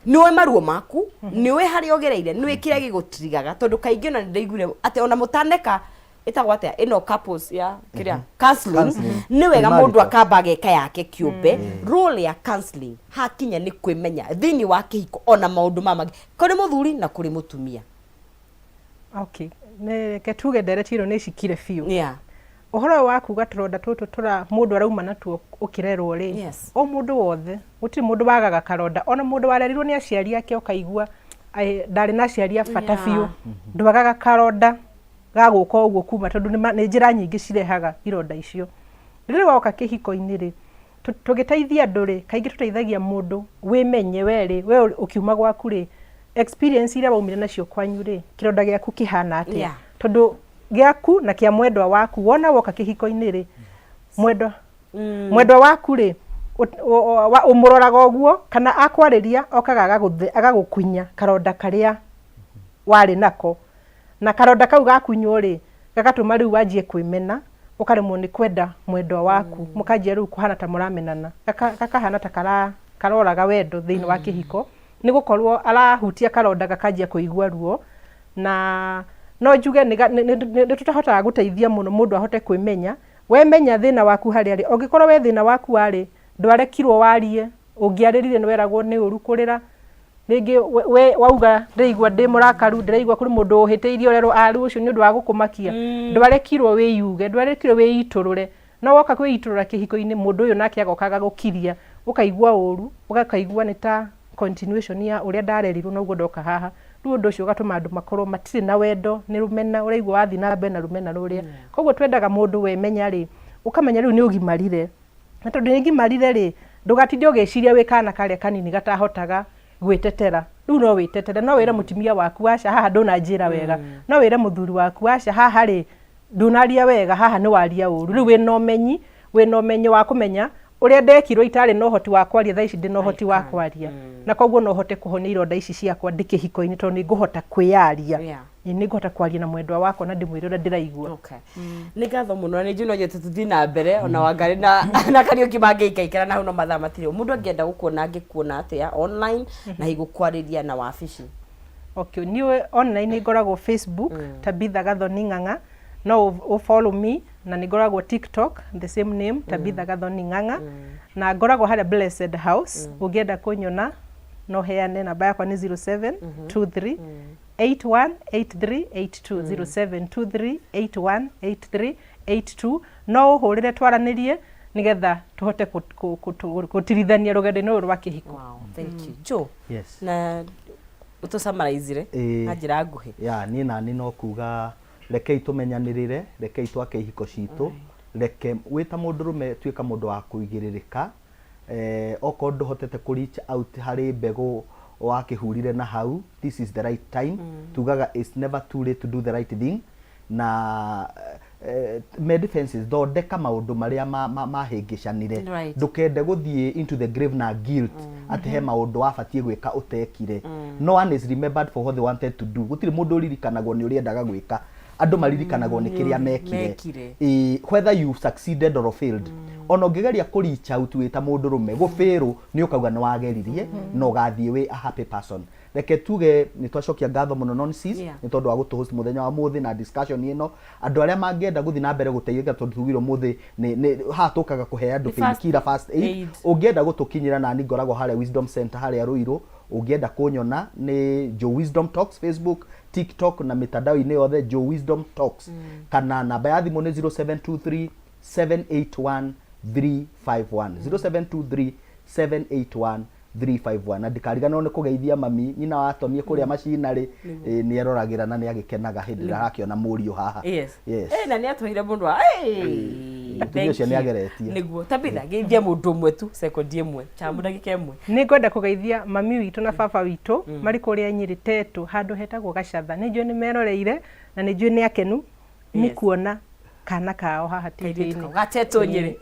niwe maruo maku niwe hari ogereire niwe kira gigutirigaga tondu kaingi na ndaigure ate ona mutaneka itagwa atia ino couples ya kiria counseling ni wega mundu akamba geka yake kiumbe role ya counseling hakinya ni kwimenya thini wa kihiko ona maundu mamagi kuri muthuri na kuri mutumia okay ne ketuge nderetiro ni cikire fiu Ohoro wa kuga turonda tutu tura mundu arauma natuo ukirerwo ri. Yes. O mundu wothe gutiri mundu wagaga karonda ona mundu warerirwo ni aciari ake ukaigua ndari na aciari abata biu ndwagaga karonda gaguka uguo kuma tondu ni njira nyingi cirehaga ironda icio. Rĩrĩa woka kĩhiko-inĩ rĩ tũgĩteithia andũ rĩ kaingĩ tũteithagia mũndũ wĩmenye we ukiuma gwaku rĩ experience iria waumire nacio kwanyu rĩ kĩronda gĩaku kĩhana atĩa tondu gĩaku na kĩa mwendwa waku wona woka kĩhiko-inĩ rĩ mwendwa waku rĩ umuroraga ũguo kana akwarĩria okaga agagukunya karonda karĩa warĩ nako na karonda kau gakunywo rĩ gagatũma rĩu wanjie kwĩmena ukaremwo ni kwenda mwendwa waku mukanjia riu kuhana ta muramenana kakahana ta karoraga wendo thiini wa kihiko ni gukorwo arahutia karonda gakanjia kuigua ruo na no njuge ni tutahotaga guteithia muno mundu ahote kwimenya wemenya thina waku hari ari ongikorwo we thina waku ari ndwarekirwo warie ungiaririre ni weragwo ni uru kurira ringi we wauga ndeigua ndi murakaru ndeigua kuri mundu uhiteirie urero aru ucio ni undu wa gukumakia ndwarekirwo wiyuge ndwarekirwo wiiturure no woka kwiiturura kihiko-ini mundu uyu nake agokaga gukiria ukaigua uru ugakaigua ni ta continuation ya uria ndarerirwo no ndoka haha riu undu ucio ugatuma andu makorwo matire na wendo ni rumena uraigua wathi na mbe na rumena ruria koguo twendaga mundu wemenya ri ukamenya riu ni ugimarire na tondu ni ugimarire ri ndugatinde ugeciria wikana karia kanini gatahotaga gwitetera riu no witetere no wire mutimia waku aca haha ndona njira wega no wire muthuri waku aca haha ri ndunaria wega haha ni waria uru riu wina umenyo wa kumenya uria ndekirwo itari no hoti wa kwaria thaa ici ndi no hoti wa kwaria na koguo no hote kuhonia ironda ici ciakwa ndikihiko-ini tondu ni nguhota kwiaria ni nguhota kwaria na mwendwa wakwa na ndimwire uria ndiraigua. Ni ngatho muno ni njino yetu tuthi na mbere ona wangari na Kariuki mangĩikaikara na hau no mathaa matirĩ mundu angĩenda gukuona angĩkuona atia online na higukwariria na wabici. Okay, niwe online ngoragwo Facebook Tabitha Gathoni Ng'ang'a no follow me na ngoragwo TikTok the same name Tabitha Gathoni Ng'ang'a na ngoragwo haria Blessed House ungienda kunyona no heane namba yakwa ni 0723 818382 0723818382 no uhurire twaranirie nigetha tuhote kutirithania rugendo-ini rwa kihiko. Wow, thank you. Joe. Yes. Na utusamaraizire na njira nguhi. Ni nani no kuga rekei tumenyanirire rekei twake ihiko citu reke wita mundu rume tuika mundu wa kuigiririka oko nduhotete ku reach out hari mbegu wakihurire na hau this is the right time tugaga it's never too late to do the right thing na me defenses thondeka maundu maria mahingicanire ndukende guthie into the grave na guilt ati he maundu wabatie gwika utekire no one is remembered for what they wanted to do gutire mundu ririkanago ni uriendaga gwika andu maririkanagwo ni kiria mekire whether you succeeded or failed ono ngigeria ku reach out wita mundu rume gufiru ni ukauga ni wageririe no gathie we a happy person reke tuge ni twacokia ngatho muno nonsis ni tondu wa gutuhost muthenya wa muthi na discussion ino andu aria mangienda guthi na mbere guteithia tondu tugiro muthi ni hatukaga kuhe andu kira first aid ungienda gutukinyira na ni ngoragwo haria Wisdom Center haria Ruiru ungienda kunyona ni Joe Wisdom Talks Facebook TikTok na mitandao-ini yothe Joe Wisdom Talks kana namba ya thimu ni 0723 781 351 0723 781 351 na ndikarigana ni kugeithia mami nyina watomie kuria macinari ni eroragira na ni agikenaga hindi arakiona murio haha. Yes na ni atwire mundu Tucio ni ageretie niguo Tabitha geithia mundu mwe tu second imwe chamu ndagika imwe ni ngwenda kugeithia mami witu na baba witu mari kuria Nyeri Tetu handu hetagwo Gacatha ni njui ni meroreire na ni njui ni akenu ni kuona kana kao haha TV-ini gateto Nyeri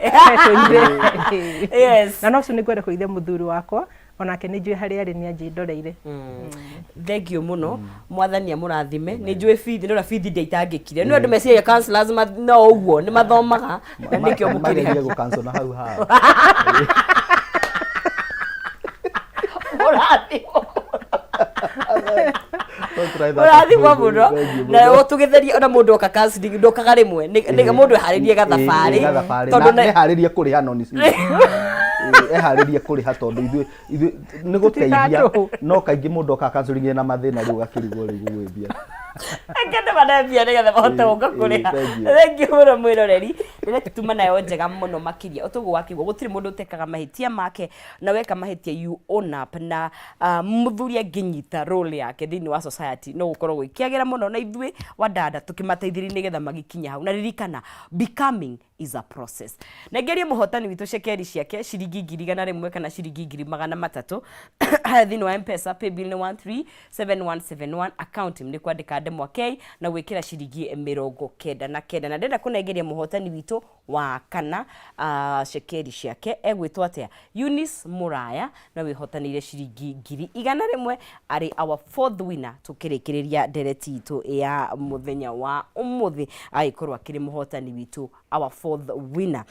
yes na no cio ni ngwenda kugeithia muthuri wakwa onake ni njui haria ari ni anjindoreire. Thank you muno mwathani amurathime ni njui feed ndora feed ndia itangikire ni andu meciria counselors no uguo ni mathomaga nikio mukiri go cancel na hau ha urathimwo muno na utugitheria ona mundu oka counseling ndokaga rimwe ni mundu haririe gathabari tondu ni haririe kuri hano ni haririe kuri ha tondu ithu ni guteithia no kaingi mundu oka counseling na mathina riu gakirigwo riu gwithia Akenda manambia nigetha mahote gũka kũrĩha. Thengi mũno mwĩroreri. Rĩrĩa tuma nayo njega mũno makĩria. Ũtũgũ wakĩgwo gũtirĩ mũndũ ũtekaga mahĩtia make na weka mahĩtia you own up na mũthuri angĩnyita role yake thĩinĩ wa society no gũkorwo gwĩkĩagĩra mũno na ithuĩ wadada tũkĩmateithĩrĩria nĩgetha magĩkinya hau na ririkana becoming is a process. Na ngerie mũhotani witũ cekeri ciake ciringi 100 kana ciringi 300 haya thĩinĩ wa M-Pesa paybill nĩ 137171 account nĩ kwandĩka ndemwa K na gwĩkĩra ciringi 99 na ndenda kũnengeria mũhotani witũ wa kana cekeri ciake egwĩtwo atĩa Eunice Muraya na wĩhotanĩire ciringi 100 arĩ our 4th winner tũkĩrĩkĩrĩria ndereti itũ ya mũthenya wa ũmũthĩ agĩkorwo akĩrĩ mũhotani witũ our 4th winner.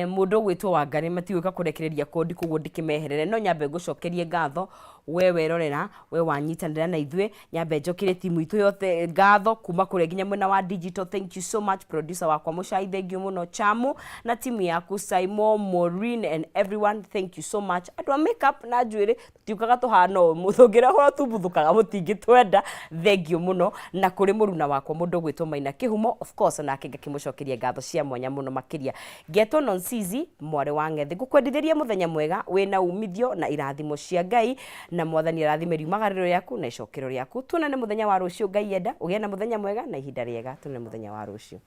Mũndũ gwĩtwo Wangari matigwĩka kũrekereria kodi koguo ndĩkĩmeherere no nyambe ngũcokerie ngatho we werorera we wanyitanĩra na ithuĩ nyambe njokere timu itũ yothe ngatho kuma kũrĩa nginya mwena wa digital. Thank you so much producer wakwa Muchai, thank you mũno Chamu na timu yaku Simon, Maureen and everyone, thank you so much. Andũ a makeup na njuĩrĩ tutiukaga tũhana mũthũngĩra horo tumbuthukaga mũtingĩtwenda, thank you mũno na kũrĩ mũruna wakwa mũndũ gwĩtwo Maina Kĩhumo of course nake ngakĩmũcokeria ngatho cia mwanya mũno makĩria. Getwo Nonsizi mwarĩ wa Ng'ethi ngũkwendithĩria mũthenya mwega wĩna umithio na irathimo cia Ngai na mwathani arathime riumagarĩro yaku na icokero rĩaku. Tuonane mũthenya wa rũciũ Ngai enda ũgĩe na mũthenya mwega na ihinda rĩega. Tuonane mũthenya wa rũciũ.